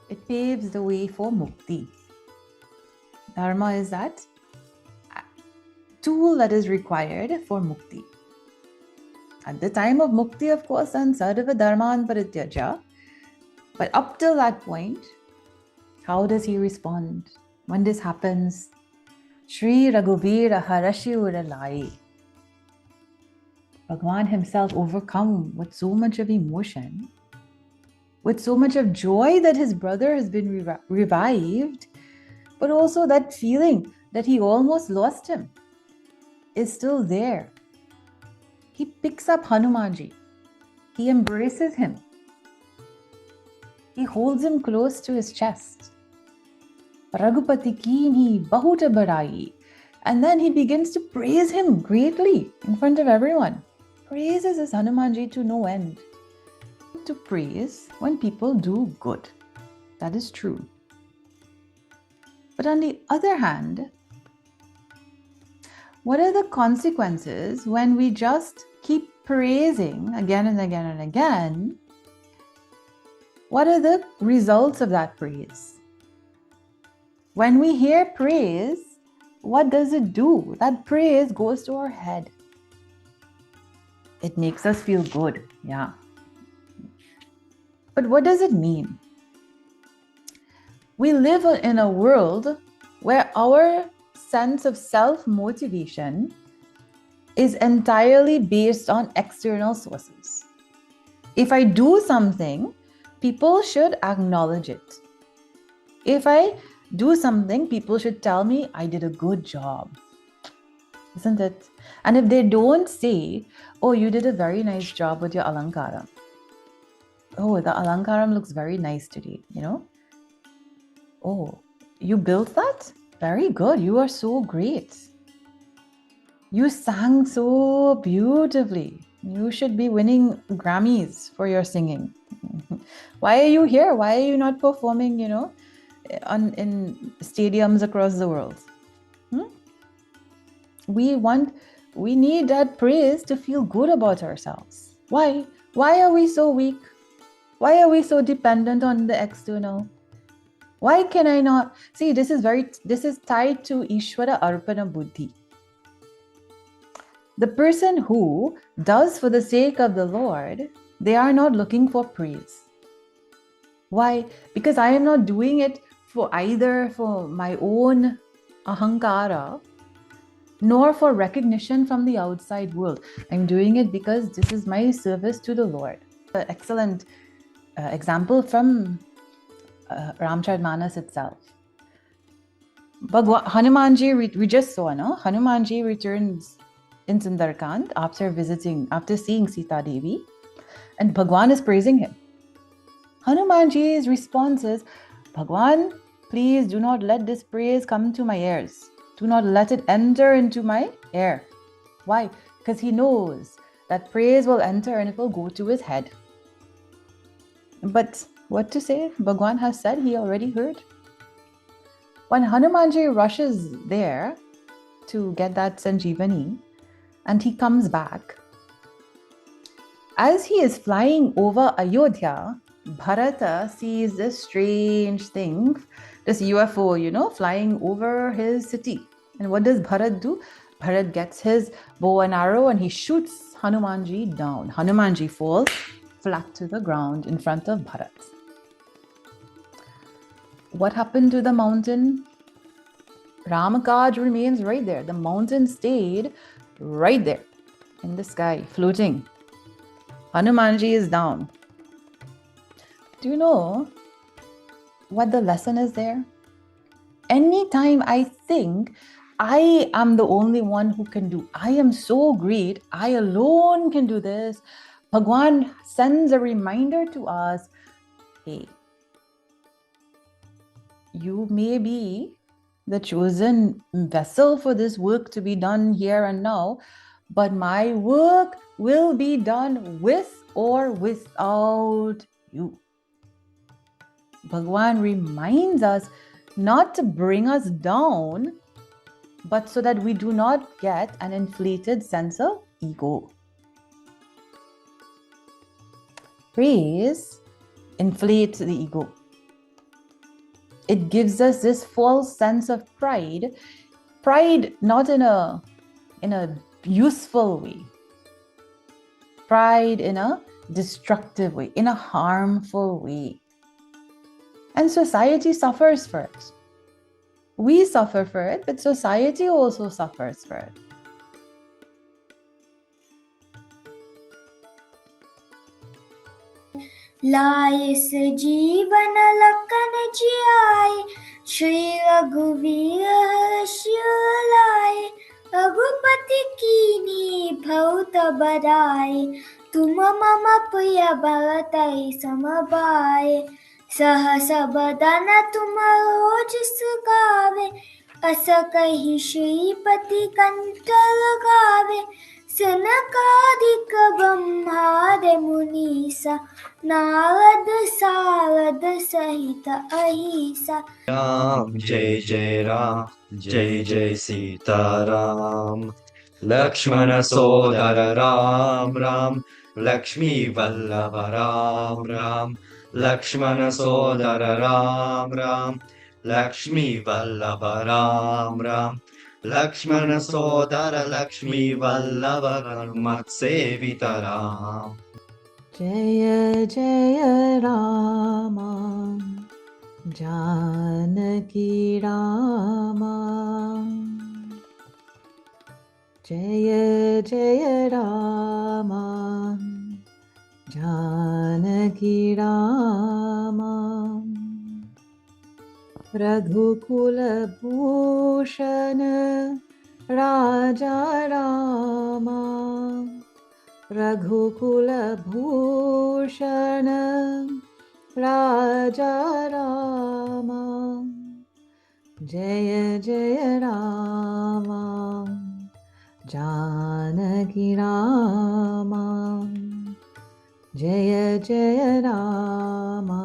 it paves the way for mukti. Dharma is that tool that is required for mukti. At the time of mukti, of course, and sarva dharman parityaja, but up till that point, how does he respond? When this happens, Shri Raghuvira Harashi Uralai, Bhagwan himself overcome with so much of emotion, with so much of joy that his brother has been revived, but also that feeling that he almost lost him is still there. He picks up Hanumanji. He embraces him. He holds him close to his chest. Raghupati Kini Bahuta Badai. And then he begins to praise him greatly in front of everyone. Praises his Hanumanji to no end. To praise when people do good. That is true. But on the other hand, what are the consequences when we just keep praising again and again and again? What are the results of that praise? When we hear praise, what does it do? That praise goes to our head. It makes us feel good, yeah. But what does it mean? We live in a world where our sense of self-motivation is entirely based on external sources. If I do something, people should acknowledge it. If I do something, people should tell me I did a good job. Isn't it? And if they don't say, oh, you did a very nice job with your alankaram. Oh, the alankaram looks very nice today, you know? Oh, you built that? Very good. You are so great. You sang so beautifully. You should be winning Grammys for your singing. Why are you here? Why are you not performing, you know, in stadiums across the world? We need that praise to feel good about ourselves. Why? Why are we so weak? Why are we so dependent on the external? Why can I not? See, this is tied to Ishvara Arpana Buddhi. The person who does for the sake of the Lord, they are not looking for praise. Why? Because I am not doing it for either for my own ahankara, nor for recognition from the outside world. I'm doing it because this is my service to the Lord. An excellent example from Ramcharitmanas itself. Hanumanji, we just saw, no? Hanumanji returns in Sundarkand after seeing Sita Devi, and Bhagwan is praising him. Hanumanji's response is, Bhagwan, please do not let this praise come to my ears. Do not let it enter into my ear. Why? Because he knows that praise will enter and it will go to his head. But what to say? Bhagwan has said, he already heard. When Hanumanji rushes there to get that Sanjeevani and he comes back, as he is flying over Ayodhya, Bharata sees this strange thing, this UFO, flying over his city. And what does Bharat do? Bharat gets his bow and arrow and he shoots Hanumanji down. Hanumanji falls flat to the ground in front of Bharat. What happened to the mountain? Ramakaj remains right there. The mountain stayed right there in the sky, floating. Hanumanji is down. Do you know what the lesson is there? Anytime I think I am the only one who can do, I am so great, I alone can do this, Bhagwan sends a reminder to us, hey, you may be the chosen vessel for this work to be done here and now, but my work will be done with or without you. Bhagwan reminds us not to bring us down, but so that we do not get an inflated sense of ego. Praise inflates the ego. It gives us this false sense of pride. Pride not in a useful way. Pride in a destructive way, in a harmful way. And society suffers for it. We suffer for it, but society also suffers for it. लाए से जीवन लखन जियाए, श्री रघुवीर शिव लाए, रघुपति कीनी बहुत बड़ाई, तुम मम प्रिय भरतहि समभाए, सहस बदन तुम रोज सुगावे, अस कहि श्रीपति कंठ लगावे, सनकादिक ब्रह्मादि मुनीसा, नारद सारद सहित अहिसा। राम जय जय राम, जय जय सीताराम, लक्ष्मण सोदर राम राम, लक्ष्मी वल्लभ राम राम, लक्ष्मण सोदर राम राम, लक्ष्मी वल्लभ राम राम, लक्ष्मण सोदर लक्ष्मी वल्लभ मत्सेवित राम। जय जय रामा जानकी रामा, जय जय रामा जानकी रामा, रघुकुल भूषण राजा रामा, रघुकुल भूषण राजा रामा, जय जय रामा जानकी रामा, जय जय रामा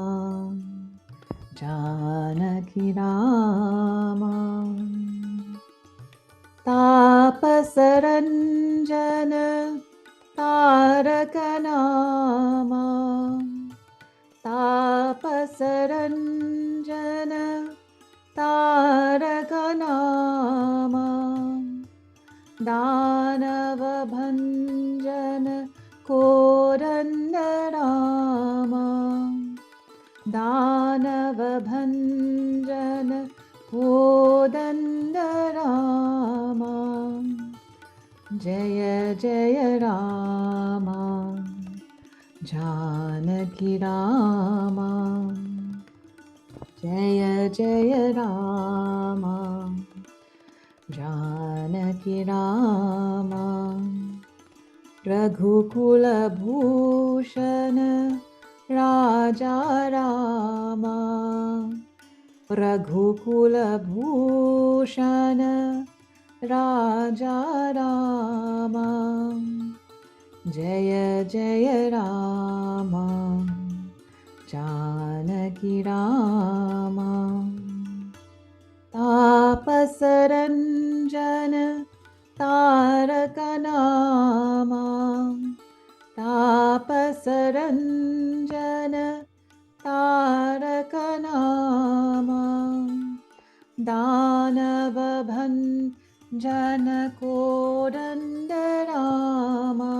जानकी रामा, तापस रंजन तारक नामा, तापस रंजन तारक नामा, दानव भंजन कोरंद रामा, दानव भंजन Kodandarama, Jaya Jaya Rama, Janaki Rama, Jaya Jaya Rama, Janaki Rama, Raghukula Bhushana, Raja Rama, Raghukula Bhushana, Raja Rama, Jaya Jaya Rama, Janaki Rama, Tapasaranjana, Taraka Nama, Tapasaranjana, Taraka Nama, Danavabhan Janakodandarama,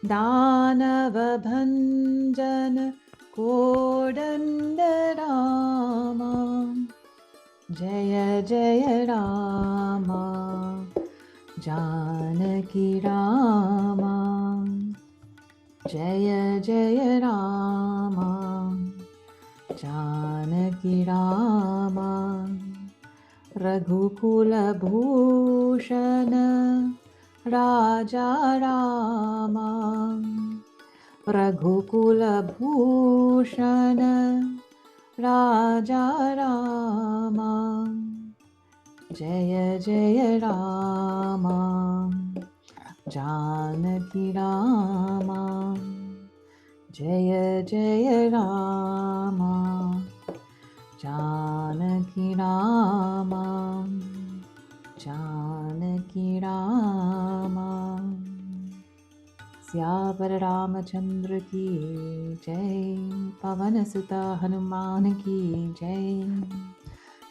Danavabhan Kodandarama, Jaya Jaya Rama, Janaki Rama, Jaya Jaya Rama, Janaki Rama, Raghukula Bhushana, Raja Rama, Raghukula Bhushana, Raja Rama, Jaya Jaya Rama, Janaki Rama, Jaya Jaya Rama, Janaki Rama, Janaki Rama. Syapar Ramachandra ki jai, Pavan Sutta Hanuman ki jai,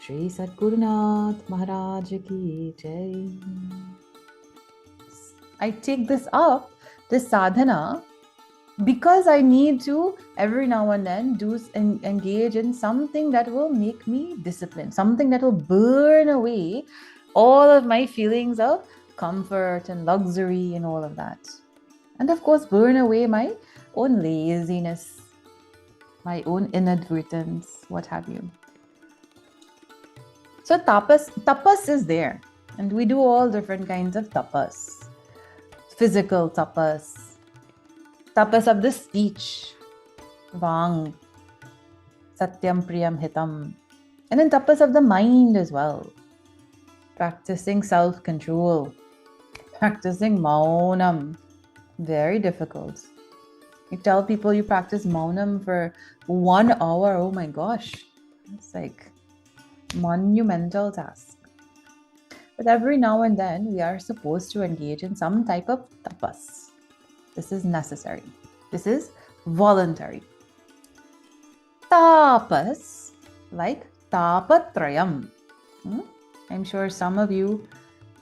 Shri Satgurunath Maharaj ki jai. I take this up, this sadhana, because I need to every now and then engage in something that will make me disciplined, something that will burn away all of my feelings of comfort and luxury and all of that. And of course, burn away my own laziness, my own inadvertence, what have you. So tapas is there. And we do all different kinds of tapas. Physical tapas, tapas of the speech, vang, satyam priyam hitam, and then tapas of the mind as well, practicing self-control, practicing maunam, very difficult. You tell people you practice maunam for 1 hour, oh my gosh, it's like monumental task. But every now and then we are supposed to engage in some type of tapas. This is necessary. This is voluntary. Tapas, like tapatrayam. I'm sure some of you,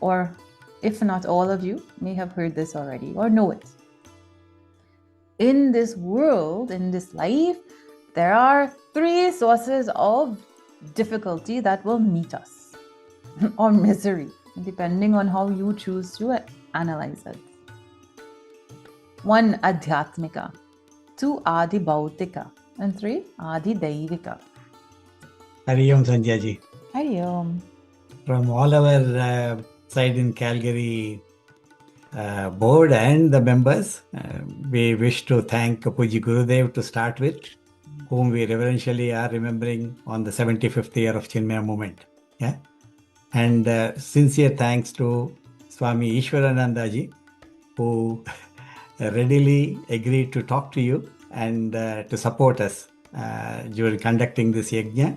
or if not all of you, may have heard this already or know it. In this world, in this life, there are 3 sources of difficulty that will meet us. Or misery, depending on how you choose to analyze it. 1, Adhyatmika, 2, Adi Bhautika, and 3, Adi Daivika. Hari Om Sanjay. Hari Om. From all our side in Calgary board and the members, we wish to thank Puji Gurudev to start with, whom we reverentially are remembering on the 75th year of Chinmaya movement. Yeah. And sincere thanks to Swami Ishwaranandaji, who readily agreed to talk to you and to support us during conducting this yajna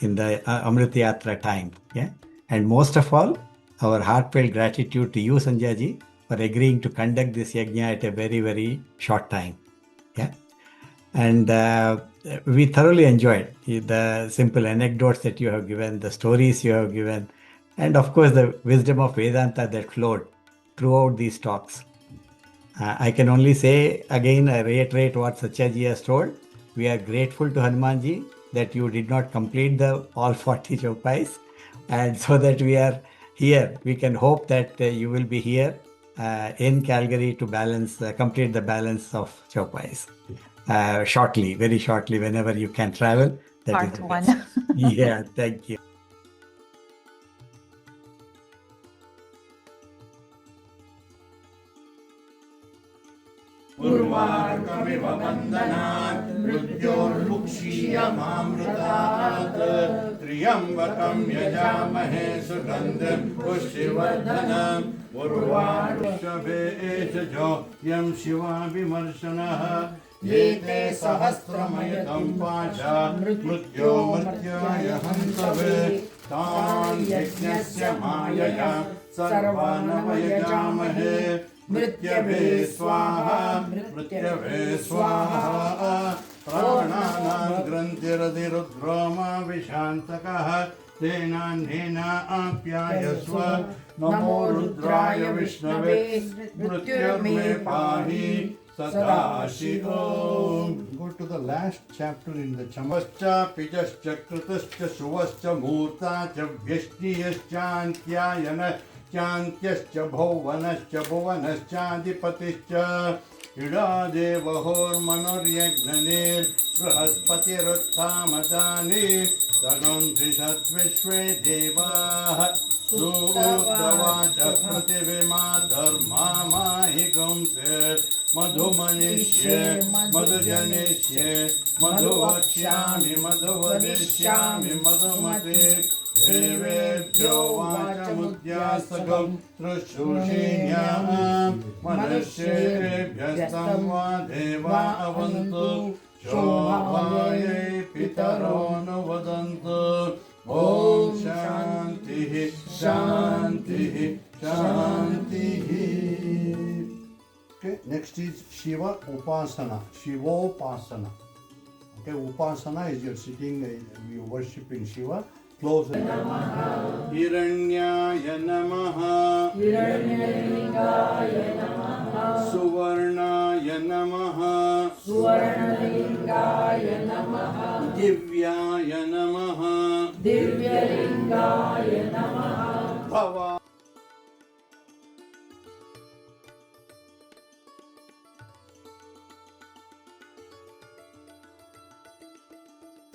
in the Amrit Yatra time. Yeah? And most of all, our heartfelt gratitude to you, Sanjayji, for agreeing to conduct this yajna at a very, very short time. Yeah? And we thoroughly enjoyed the simple anecdotes that you have given, the stories you have given, and of course the wisdom of Vedanta that flowed throughout these talks. I can only say again, I reiterate what Satyaji has told. We are grateful to Hanumanji that you did not complete the all 40 chopais, and so that we are here. We can hope that you will be here in Calgary to complete the balance of chopais shortly, very shortly, whenever you can travel. That is Part the one. best. Yeah, thank you. उर्वारुकमिव वन्दनात् मृत्योर्मुक्षीयमामृतात् त्र्यम्बकं यजामहे सुगन्धिं पुष्टिवर्धनम् उर्वारुकमेषजो यं शिवा विमर्शनः एते सहस्रमयतं पाशा मृत्योर्मर्त्याय हन्तवे तान् यज्ञस्य मायया सर्वान् वयजामहे मृत्यवे स्वाहा मृत्यवे स्वाहा प्राणानां ग्रन्थिरधिरुद्रोमा विशान्तकः तेनाह्नेन आप्यायस्व नमो रुद्राय विष्णवे मृत्युर्मे पाहि Sadasivam. Go to the last chapter in the Chamascha, Pijascha, Kritascha, Suvascha, Murta, Vyashtiyascha, Chantyascha Bhovanascha Bhuvanaschaधिपतिश्च इडादेवहोर्मनोर्यज्ञनेर् बृहस्पतिरुत्थामदानि तगन्ति सद्विश्वे देवाः सूक्तवाच पृथिवीमा धर्मामाहिगुंसे मधुमनिष्ये मधुजनिष्ये मधुवक्ष्यामि मधुवदिष्यामि मधुमते देवेभ्यो वाचमुद्यासकं त्रिशूषिण्याः मनुष्येभ्यस्तं वा देवा अवन्तु शोभायै पितरो नु वदन्तु ॐ शान्तिः शान्तिः शान्तिः. Okay, next is Shiva Upasana, Shivopasana. Okay, Upasana is you're sitting, you worshiping Shiva. Close it. Hiranyaya Namaha, Hiranyalingaya Namaha, Suvarnaya Namaha, Suvarnalingaya Namaha, Divyaya Namaha, Divyalingaya Namaha, Bhava.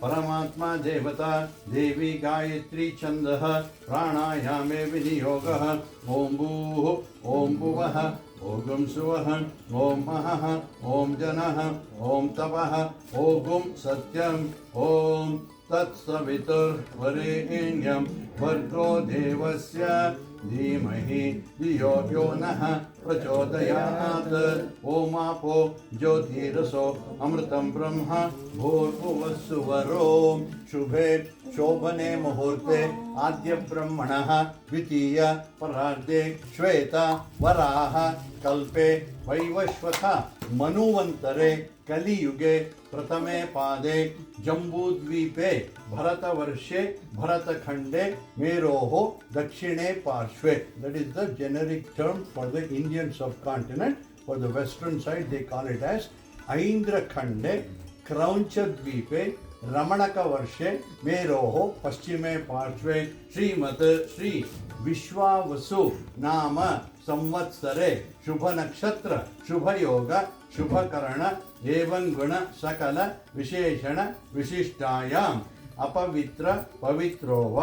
परमात्मा देवता देवी गायत्री छन्दः प्राणायामे विनियोगः ॐ भूः ॐ भुवः ॐ सुवः ॐ महः ॐ जनः ॐ तपः ॐ सत्यम् ॐ तत्सवितुर्वरेण्यं भर्गो देवस्य धीमहि धियो यो नः प्रचोदयात् ओमापो ज्योतिरसो अमृतं ब्रह्म भूर्भुवस्सुवरो शुभे शोभने मुहूर्ते आद्य ब्रह्मणः द्वितीय परार्धे श्वेत वराह कल्पे वैवस्वत मनुवन्तरे कलियुगे प्रथमे पादे जम्बूद्वीपे भरतवर्षे भरतखण्डे मेरोः दक्षिणे पार्श्वे. That is the generic term for the Indian subcontinent. For the western side they call it as Aindrakhande Kraunchadvipe Ramanakavarše मेरोः पश्चिमे पार्श्वे श्रीमत् श्री विश्वावसु नाम संवत्सरे शुभ नक्षत्र शुभ योग शुभ करण एवं गुण सकल विशेषण विशिष्टायाम अपवित्र पवित्रो व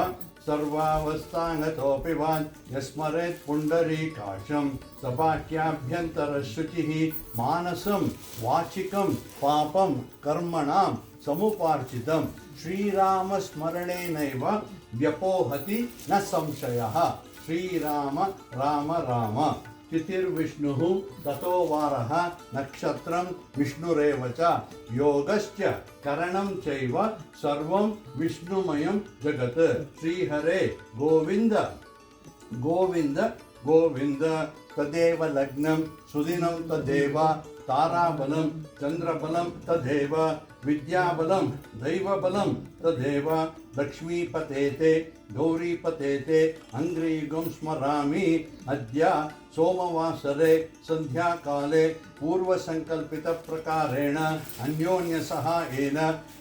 सर्वावस्थांगतोऽपि वान् यस्मरेत् पुण्डरीकाक्षं सपाट्याभ्यन्तरशुचिः मानसं वाचिकं पापं कर्मणां समुपार्जितं श्रीरामस्मरणेनैव व्यपोहति न संशयः. श्रीराम राम राम तिथिर्विष्णुः ततो वारः नक्षत्रं विष्णुरेव च योगश्च करणं चैव सर्वं विष्णुमयं जगत्. श्रीहरे गोविंद गोविंद गोविन्द तदेव लग्नं सुदिनं तदेव ताराबलं चन्द्रबलं तदेव विद्याबलं दैवबलं तदेव लक्ष्मीपतेते गौरीपतेते अङ्घ्रियुगं स्मरामि अद्य सोमवासरे सन्ध्याकाले पूर्वसङ्कल्पितप्रकारेण अन्योन्यसहायेन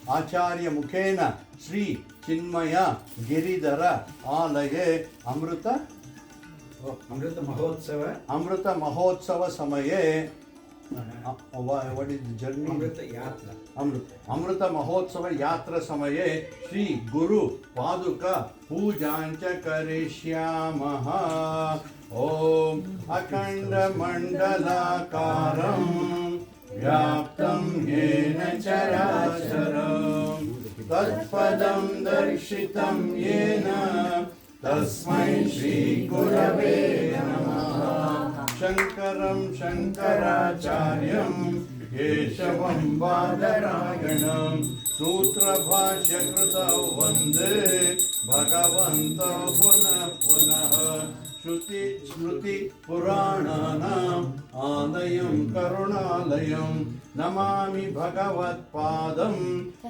आचार्यमुखेन श्री चिन्मय गिरिधर आलये अमृत महोत्सव समये what is the journey? Amrit Mahotsav यात्रा समये श्री गुरु पादुका पूजांच करिष्यामः। ओम अखंड मंडलाकारं व्याप्तं येन चराचरं तत्पदं दर्शितं येन तस्मै श्री गुरवे नमः। शंकरं शंकराचार्यं केशवं बादरायणं सूत्रभाष्यकृतौ वन्दे भगवन्तौ पुनः पुनः। श्रुति स्मृति पुराणानाम् आलयं करुणालयं नमामि भगवत्पादं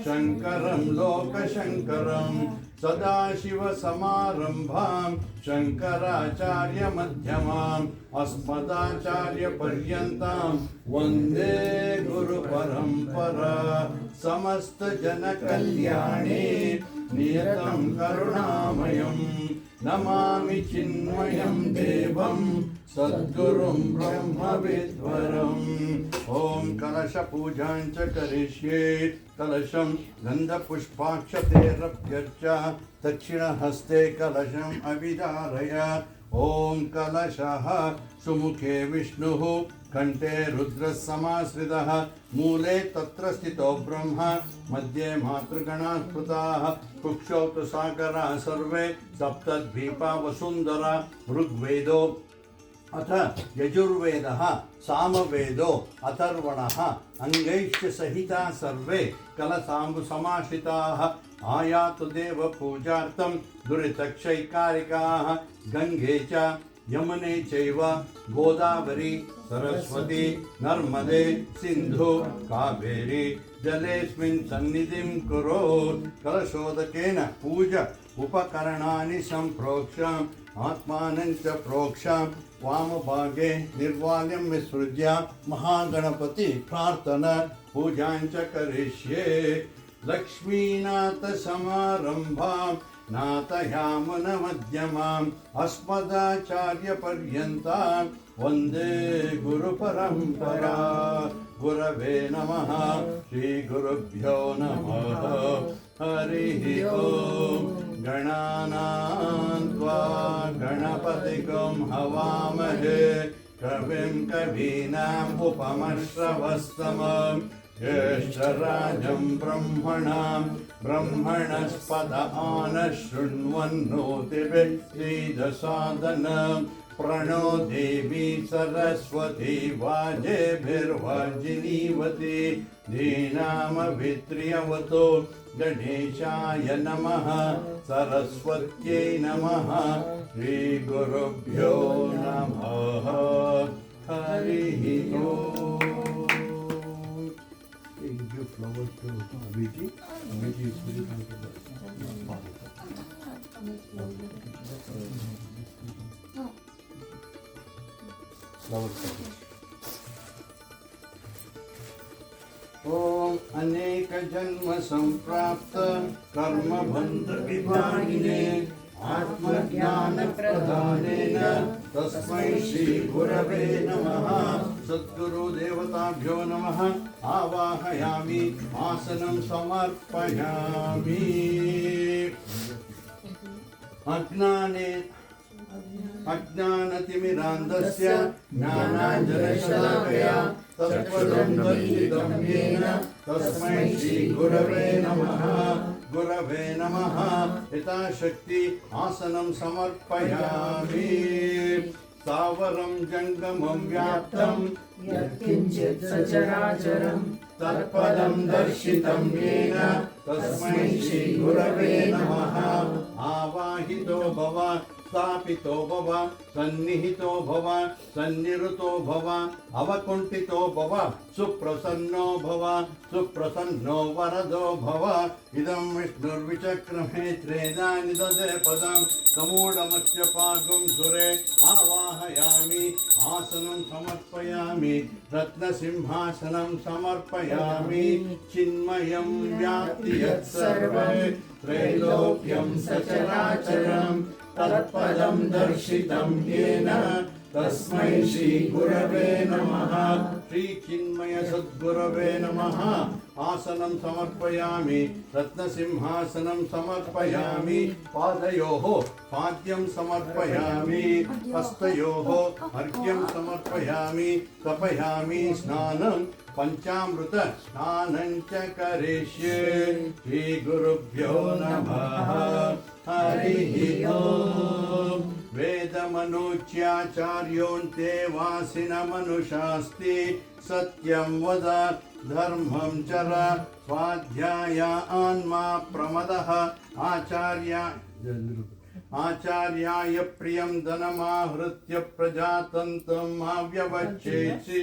शंकरं लोकशंकरं। सदाशिवसमारम्भां शङ्कराचार्यमध्यमाम् अस्मदाचार्यपर्यन्तां वन्दे गुरुपरम्परा। समस्तजनकल्याणे नियतं करुणामयं नमामि चिन्मयं देवं सद्गुरुं ब्रह्मविद्वरम्। ॐ कलशपूजां च करिष्ये। कलशं गन्धपुष्पाक्षतेरभ्यर्च दक्षिणहस्ते कलशम् अविधारय। ॐ कलशः सुमुखे विष्णुः कंठे रुद्रः समाश्रितः मूले तत्र स्थितो ब्रह्म मध्ये मातृगणाः स्मृताः कुक्षौ तु सागराः सर्वे सप्तद्वीपा वसुन्धरा। ऋग्वेदो अथ यजुर्वेदः सामवेदो अथर्वणः अंगैश्च सहिता सर्वे कलशाम्बु समाश्रिताः। आयातु देव पूजार्थं दुरितक्षैकारिकाः गंगे च यमुने चैव गोदावरी सरस्वती नर्मदे सिन्धु कावेरी जलेऽस्मिन् सन्निधिं कुरु। कलशोदकेन पूज उपकरणानि सम्प्रोक्ष्य आत्मानं च प्रोक्ष्य वामभागे निर्वाल्यं विसृज्य महागणपति प्रार्थना पूजां च करिष्ये। लक्ष्मीनाथ समारम्भां नाथयामुनमध्यमाम् अस्मदाचार्यपर्यन्तां वन्दे गुरुपरम्परा। गुरवे नमः। श्रीगुरुभ्यो नमः। हरिः ओम्। गणानां त्वा गणपतिगं हवामहे कविं कवीनाम् उपमश्रवस्तमम् ज्येष्ठराजं ब्रह्मणां ब्रह्मणस्पद आनः शृण्वन्नोतिभिः सीदसादनम्। प्रणो देवी सरस्वती वाजेभिर्वाजिनीवती धीनामभित्र्यवतो गणेशाय नमः सरस्वत्यै नमः। श्रीगुरुभ्यो नमः। हरिः ओम्। Give flowers to Amrit. Amrit is very comfortable. ओम अनेक जन्म संप्राप्त कर्म बंध विभागिने आत्मज्ञान प्रदानेन तस्मै श्री गुरवे नमः। सद्गुरु देवताभ्यो नमः। आवाहयामि आसनं समर्पयामि। अज्ञानतिमिरान्धस्य ज्ञानाञ्जनशलाकया तत्पदं दर्शितं येन तस्मै श्री गुरवे नमः। गुरवे नमः। यथाशक्ति आसनं समर्पयामि। स्थावरं जङ्गमं व्याप्तं यत्किञ्चित् सचराचरं तत्पदं दर्शितं येन तस्मै श्री गुरवे नमः। आवाहितो भव स्थापितो भव सन्निहितो भव सन्निरुतो भव अवकुण्ठितो भव सुप्रसन्नो भव सुप्रसन्नो वरदो भव इदं विष्णुर्विचक्रमे त्रेधा निदधे पदं समूढमस्य पागुं सुरे आवाहयामि आसनं समर्पयामि रत्नसिंहासनं समर्पयामि चिन्मयं व्याप्ति यत्सर्वं त्रैलोक्यं सचराचरं तत्पदं दर्शितं येन तस्मै श्री गुरवे नमः श्री चिन्मय सद्गुरवे नमः आसनं समर्पयामि रत्नसिंहासनं समर्पयामि पादयोः पाद्यं समर्पयामि हस्तयोः अर्घ्यं समर्पयामि तपयामि स्नानं पंचामृत स्नानं च करिष्ये श्री गुरुभ्यो नमः हरिः ओम् वेदमनुच्याचार्योऽन्ते वासिनमनुषास्ति सत्यं वद धर्मं चर स्वाध्यायान्मा प्रमदः आचार्याय प्रियं धनमाहृत्य प्रजातन्त्रम् अव्यवच्छेत्सि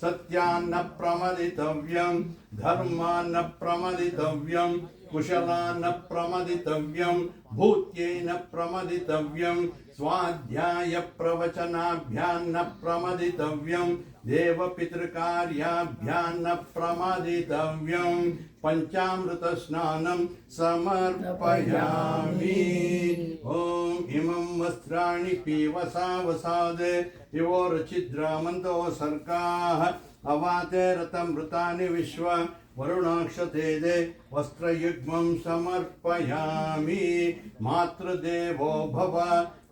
सत्यान्न प्रमदितव्यं धर्मान्न प्रमदितव्यं कुशलान्न प्रमदितव्यं भूत्येन प्रमदितव्यं स्वाध्याय प्रवचनाभ्यान्न प्रमदितव्यं देवपितृकार्याभ्यान्न प्रमदितव्यं पंचामृत स्नानं समर्पयामि ओम इमं वस्त्राणि पीवसा वसादे इवोरचिद्रामन्तो सर्गाः अवाते रतमृतानि विश्व वरुणाक्षतेदे वस्त्रयुग्मं समर्पयामि मातृदेवो भव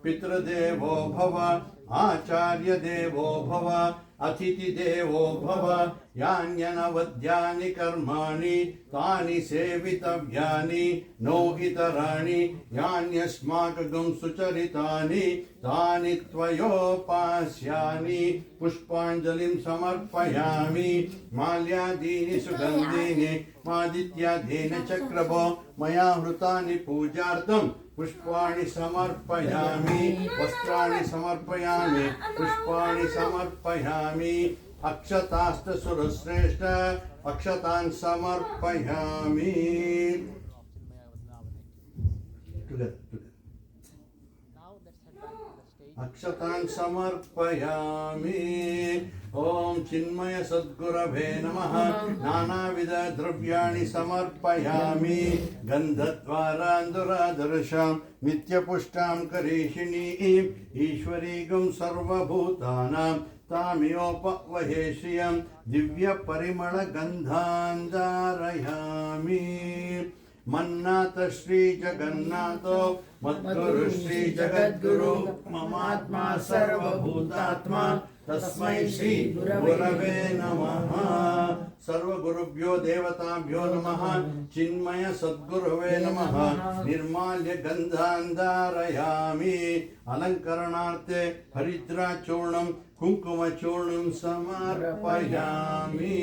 पितृदेवो भव आचार्यदेवो भव अतिथिदेवो भव यान्यनवद्यानि कर्माणि तानि सेवितव्यानि नो इतराणि यान्यस्माकं सुचरितानि तानि त्वयोपास्यानि पुष्पाञ्जलिं समर्पयामि माल्यादीनि सुगन्धीनि मादित्यादीन चक्रभो मया हृतानि पूजार्थं पुष्पाणि समर्पयामि वस्त्राणि समर्पयामि पुष्पाणि समर्पयामि अक्षतास्त सुरश्रेष्ठ अक्षतान् समर्पयामि अक्षतान् समर्पयामि ओम चिन्मय सद्गुरवे नमः नानाविध द्रव्याणि समर्पयामि गन्धद्वारान्दुरादर्शां नित्यपुष्टां करीषिणीं ईश्वरीगं सर्वभूतानां तामियोपवहे श्रियं दिव्यपरिमळगन्धान्धारयामि मन्नाथ श्री जगन्नाथो मद्गुरु श्री जगद्गुरु ममात्मा सर्वभूतात्मा तस्मै श्री गुरवे नमः सर्वगुरुभ्यो देवताभ्यो नमः चिन्मय सद्गुरवे नमः निर्माल्य गन्धान्धारयामि अलङ्करणार्थे हरिद्राचूर्णं कुङ्कुमचूर्णं समर्पयामि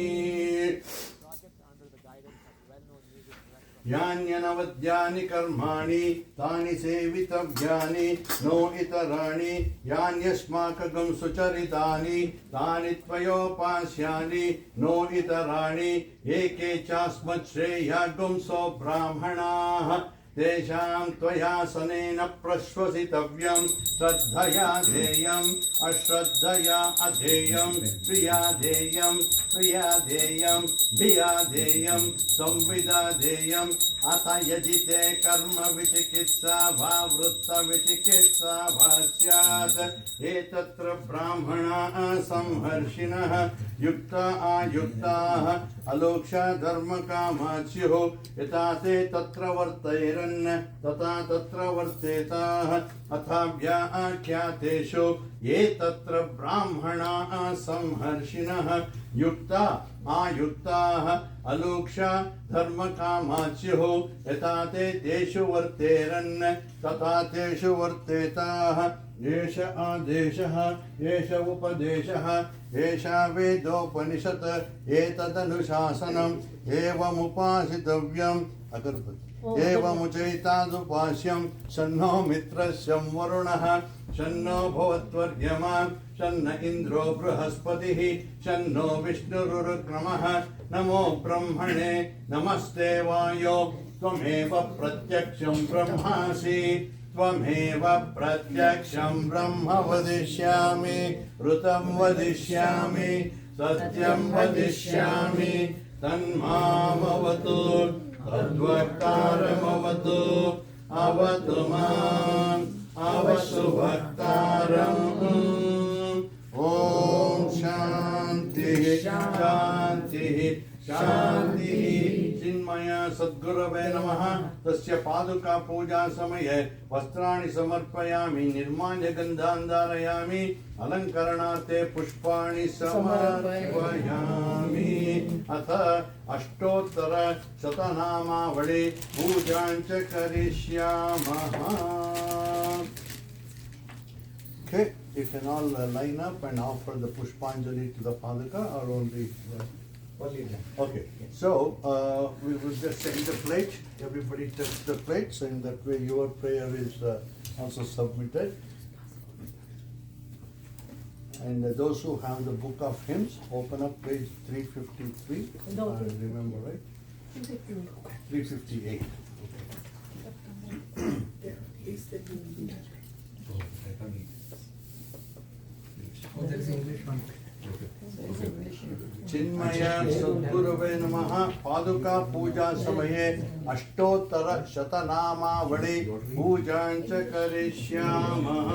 यान्यनवद्यानि कर्माणि तानि सेवितव्यानि नो इतराणि यान्यस्माकं सुचरितानि तानि त्वयोपास्यानि नो इतराणि एके चास्मत् श्रेयागुं सो ब्राह्मणाः तेषां त्वयासनेन प्रश्वसितव्यं श्रद्धया ध्येयम् अश्रद्धया अध्येयं प्रिया ध्येयं प्रिया ध्येयं भिया ध्येयं संविदा ध्येयम् अथ यदि ते कर्म विचिकित्सा वा वृत्त विचिकित्सा वा स्यात् एतत्र ब्राह्मणाः संहर्षिणः युक्ता आयुक्ताः अलोक्षा धर्मकामा स्युः यथा ते तत्र वर्तैरन् तथा तत्र वर्तेताः अथाव्याख्यातेषु ये तत्र ब्राह्मणाः संहर्षिणः युक्ता आयुक्ताः अलोक्षा धर्मकामा स्युः यथा ते तेषु वर्तेरन् तथा तेषु वर्तेताः एष आदेशः एष उपदेशः एषा वेदोपनिषत् एतदनुशासनम् एवमुपासितव्यम् एवमुचैतादुपास्यं शन्नो मित्रस्यं वरुणः शन्नो भवत्वर्यमा शन्न इन्द्रो बृहस्पतिः शन्नो विष्णुरुक्रमः नमो ब्रह्मणे नमस्ते वायो त्वमेव प्रत्यक्षं ब्रह्मासि त्वमेव प्रत्यक्षं ब्रह्म वदिष्यामि ऋतं वदिष्यामि सत्यं वदिष्यामि तन्मामवतु तद्वक्तारमवतु अवतु माम् अवतु वक्तारम् ॐ शान्तिः शान्तिः शान्तिः चिन्मय सद्गुरवे नमः तस्य पादुका पूजा समये वस्त्राणि समर्पयामि निर्माल्य गन्धान् धारयामि अलङ्करणार्थे पुष्पाणि समर्पयामि अथ अष्टोत्तर शतनामावळि पूजां च करिष्यामः. Okay, you can all line up and offer the Pushpanjali to the Paduka or only okay, so we will just take the plate. Everybody takes the plate, so in that way your prayer is also submitted. And those who have the book of hymns, open up page 353. Remember, right? 358. चिन्मय सद्गुरवे नमः पादुका पूजा समये अष्टोत्तर शतनामावळि पूजां च करिष्यामः.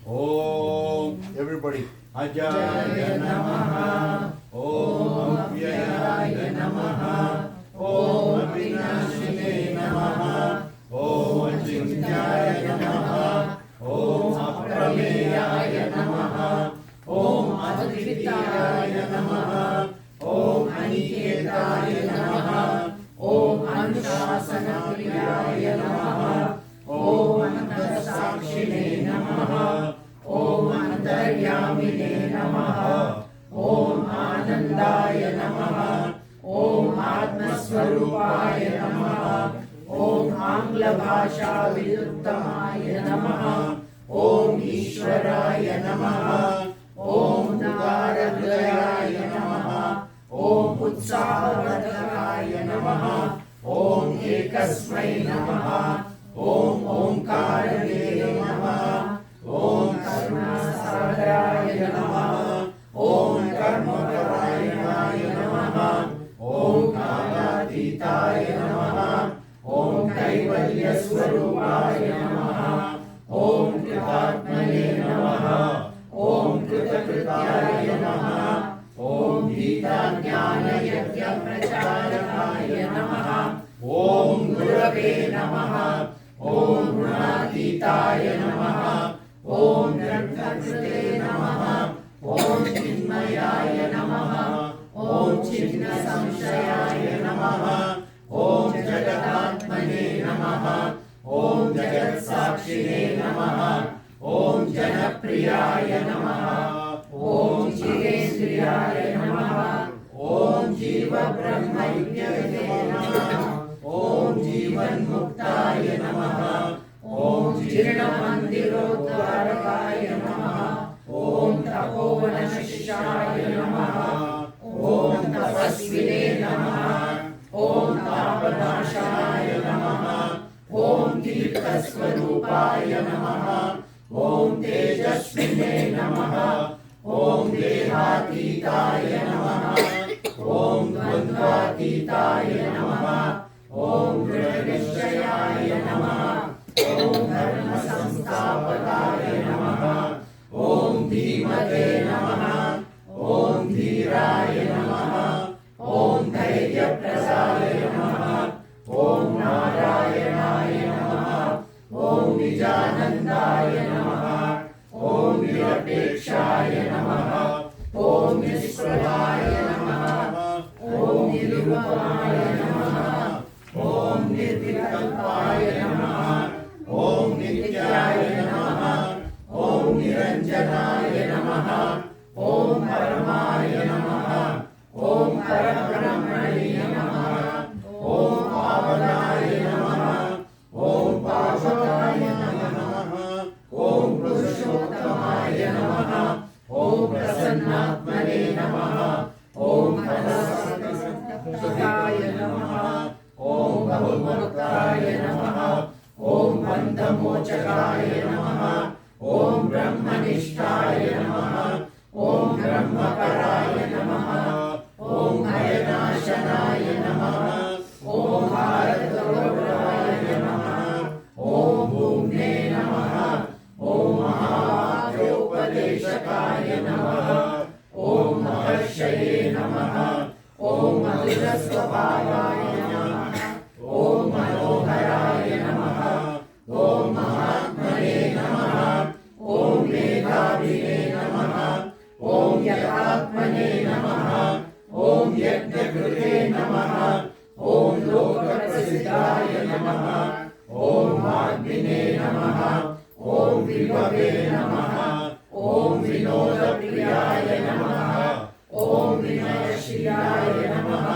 Om everybody Ajaya Namaha Om Avyaya Namaha Om Avinashine Namaha Om Achinyaya Namaha Om Aprameya Namaha Om Advitaya Namaha Om Aniketaya Namaha Om Anushasanapriyaya Namaha Om Antasakshine Namaha Om Antaryamine Namaha Om Anandaya Namaha Om Atmaswarupaya Namaha Om Angla Bhasha Viduttamaya Namaha Om Ishwaraya Namaha Om Udarahridaya Namaha Om Utsahavardhakaya Namaha Om Ekasmai Namaha Om Omkarane Namaha Om Karunasagaraya Namaha Om Karmaparayanaaya Namaha Om Kalatitaya Namaha Om Kaivalya Swarupaya Namaha Om Kritatmane Namaha Om Kritakrityaya Namaha Om Gita Jnana Yajna Pracharakaya Namaha Om Gurave Namaha Om Gunatitaya Namaha Om Grantakrite Namaha Om Chinmayaya Namaha Om Chinna Samshayaya Namaha Om Jagatatmane Namaha Om Jagat Sakshine Namaha Om Janapriyaya Namaha Om Jirendriyaya Namaha Om Jiva Brahma Vidyate Namaha Om Jivan Muktaya Namaha Om Jirna Mandirotvarakaya Namaha Om Tapovana Shishaya Namaha Om Tapasvine Namaha Om Tapanashaya Namaha Om Deepasvarupaya Namaha Om Tejasvine Namaha Om Dehatitaya Namaha Om Dvandvatitaya Namaha Om Dridhanishayaya Namaha Om Dharma Samstapakaya Namaha Om Dhimate Namaha Om Dhiraya Namaha Om Dhairya Prasaya Namaha Om Narayanaya Namaha Om Nijanandaya Namaha Om Nirapekshaya Namaha Om Nispravaya Namaha Om Nirupamaya Namaha Om Nirvikalpaya Namaha Om Nityaya Namaha Om Niranjanaya Namaha Om Paramaya Namaha Om Parabrahmana ॐ प्रसन्नात्मने नमः ॐ फलसुताय नमः ॐ बहुमुक्ताय नमः ॐ बन्धमोचकाय नमः ॐ ब्रह्मनिष्ठाय नमः ॐ ब्रह्मपराय नमः ॐ भयनाशनाय नमः ॐ भारतगौरवाय नमः ॐ भूम्ने नमः ॐ महावाक्योपदेशकाय नमः ॐ महर्षये नमः ॐ मधुरस्वभावाय नमः ॐ मनोहराय नमः ॐ महात्मने नमः ॐ मेधाविने नमः ॐ यथात्मने नमः ॐ यज्ञकृते नमः ॐ लोकप्रसिद्धाय नमः ॐ वाग्मिने नमः ॐ विभवे नमः ॐ विनोदप्रियाय नमः ॐ विनयशीलाय नमः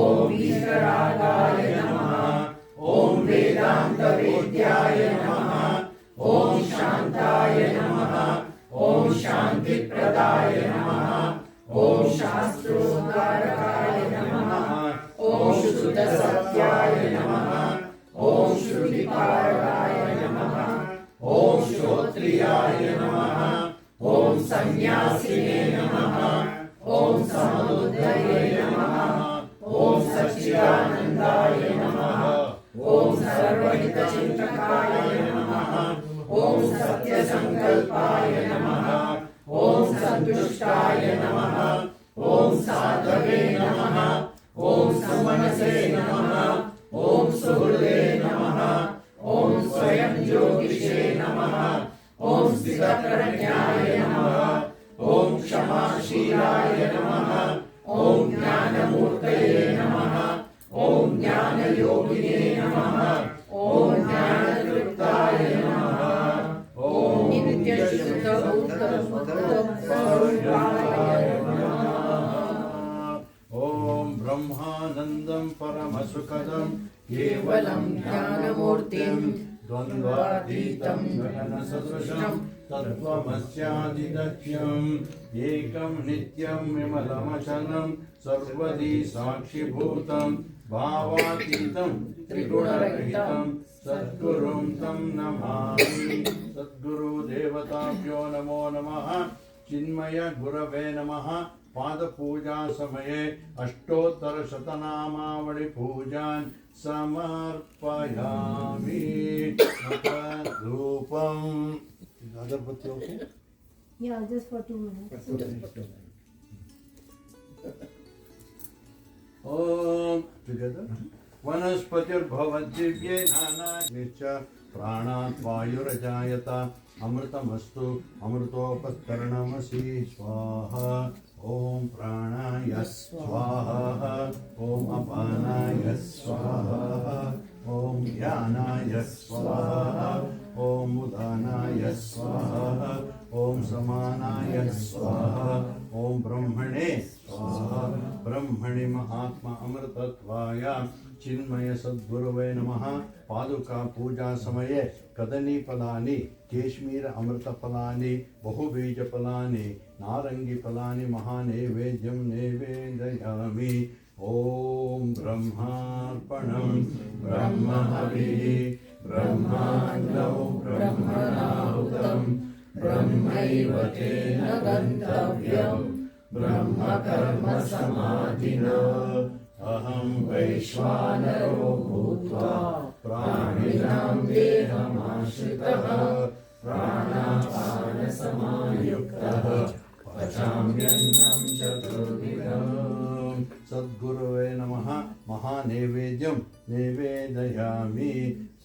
ॐ वीतरागाय नमः ॐ वेदान्तवेद्याय नमः ॐ शान्ताय नमः ॐ शान्तिप्रदाय नमः ॐ शास्त्रोद्धारकाय नमः ॐ शुद्धसत्याय नमः ॐ श्रुतिपारकाय नमः ॐ श्रोत्रियाय नमः ॐ सन्न्यासिने नमः ॐ समबुद्धये नमः ॐ सच्चिदानन्दाय नमः ॐ सर्वहितचिन्तकाय नमः ॐ सत्यसङ्कल्पाय नमः ॐ सन्तुष्टाय नमः ॐ साधवे नमः ॐ सुमनसे नमः ॐ सुहृदे नमः ॐ स्वयं ज्योतिषे नमः ॐ स्थितप्रज्ञाय नमः ॐ क्षमाशीलाय नमः ॐ ज्ञानमूर्तये नमः ॐ ज्ञानयोगिने नमः ॐ ज्ञानतृप्ताय नमः ॐ नित्यशुद्धबुद्धस्वरूपाय नमः ॐ ब्रह्मानन्दं परमसुखदं केवलं ज्ञानमूर्तिं द्वन्द्वातीतं गगनसदृशं तत्त्वमस्यादिदक्ष्यम् एकं नित्यं विमलमचलं सर्वदी साक्षिभूतं भावातीतं त्रिगुणरहितं सद्गुरुं तं नमामि सद्गुरुदेवताभ्यो नमो नमः चिन्मय गुरवे नमः पादपूजा समये अष्टोत्तरशतनामावळि पूजान् समर्पयामि धूपम् अगरबत्ती okay Yeah, just for 2 minutes. Om together. वनस्पतिर्भवद्दिव्ये नानाग्निश्च प्राणात् वायुरजायत अमृतमस्तु अमृतोपकरणमसि स्वाहा ॐ प्राणाय स्वाहा ॐ अपानाय स्वाहा ॐ ज्ञानाय स्वाहा ॐ उदानाय स्वाहा ॐ समानाय स्वाहा ॐ ब्रह्मणे स्वाहा ब्रह्मणि महात्मा अमृतत्वाय चिन्मय सद्गुरवे नमः पादुका पूजा समये कदनी फलानि केश्मीर अमृत फलानि बहुबीज फलानि नारंगी फलानि महानैवेद्यं नैवेदयामि ॐ ब्रह्मार्पणं ब्रह्महविः ब्रह्माण्डौ ब्रह्मणाहुतं ब्रह्मैव तेन गन्तव्यं ब्रह्मकर्म समाधिना अहं वैश्वानरो भूत्वा प्राणिनां देहमाश्रितः प्राणापानसमायुक्तः पचाम्यन्नं चतुर्विधम् सद्गुरवे नमः महानैवेद्यं नैवेदयामि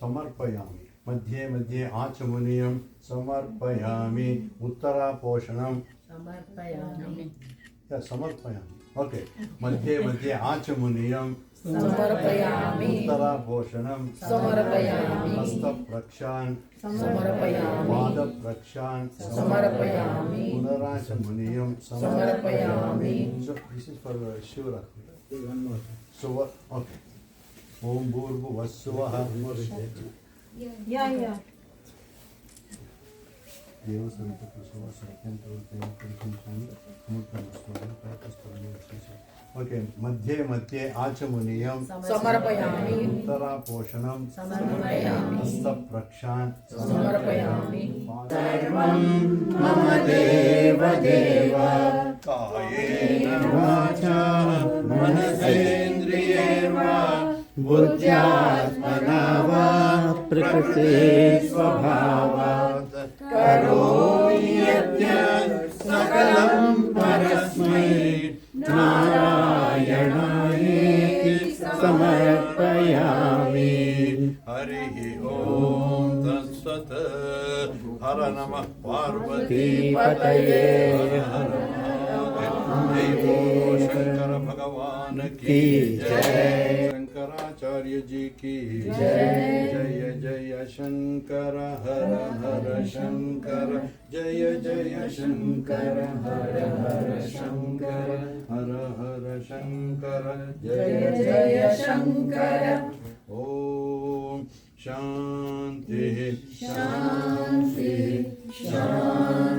समर्पयामि मध्ये मध्ये आचमनीयं समर्पयामि उत्तरापोषणं समर्पयामि समर्पयामि ओके मध्ये मध्ये आचमनीयं समर्पयामि उत्तरापोषणं समर्पयामि हस्तप्रक्षान् समर्पयामि पादप्रक्षान् समर्पयामि पुनराचमनीयं समर्पयामि So this is for Shivaratri. So what? Okay. Om Bhurvuvassuvaha. Yeah. Okay, मध्ये मध्ये आचमनीयं समर्पयामि उत्तरापोषणं समर्पयामि हस्तप्रक्षान् समर्पयामि सर्वं मम देव देव कायेन वाचा मनसेन्द्रियेर्वा बुद्ध्यात्मना वा प्रकृते स्वभावात् करोमि यद्यत् सकलं परस्मै नारायणायेति समर्पयामि। हरिः ओम तत्सत्। हर नमः पार्वतीपतये। जय शंकर भगवान की जय। शंकराचार्य जी की जय। जय जय शंकर हर हर शंकर। जय जय शंकर हर हर शंकर। हर हर शंकर जय जय शंकर। ओम शांति शांति शांति।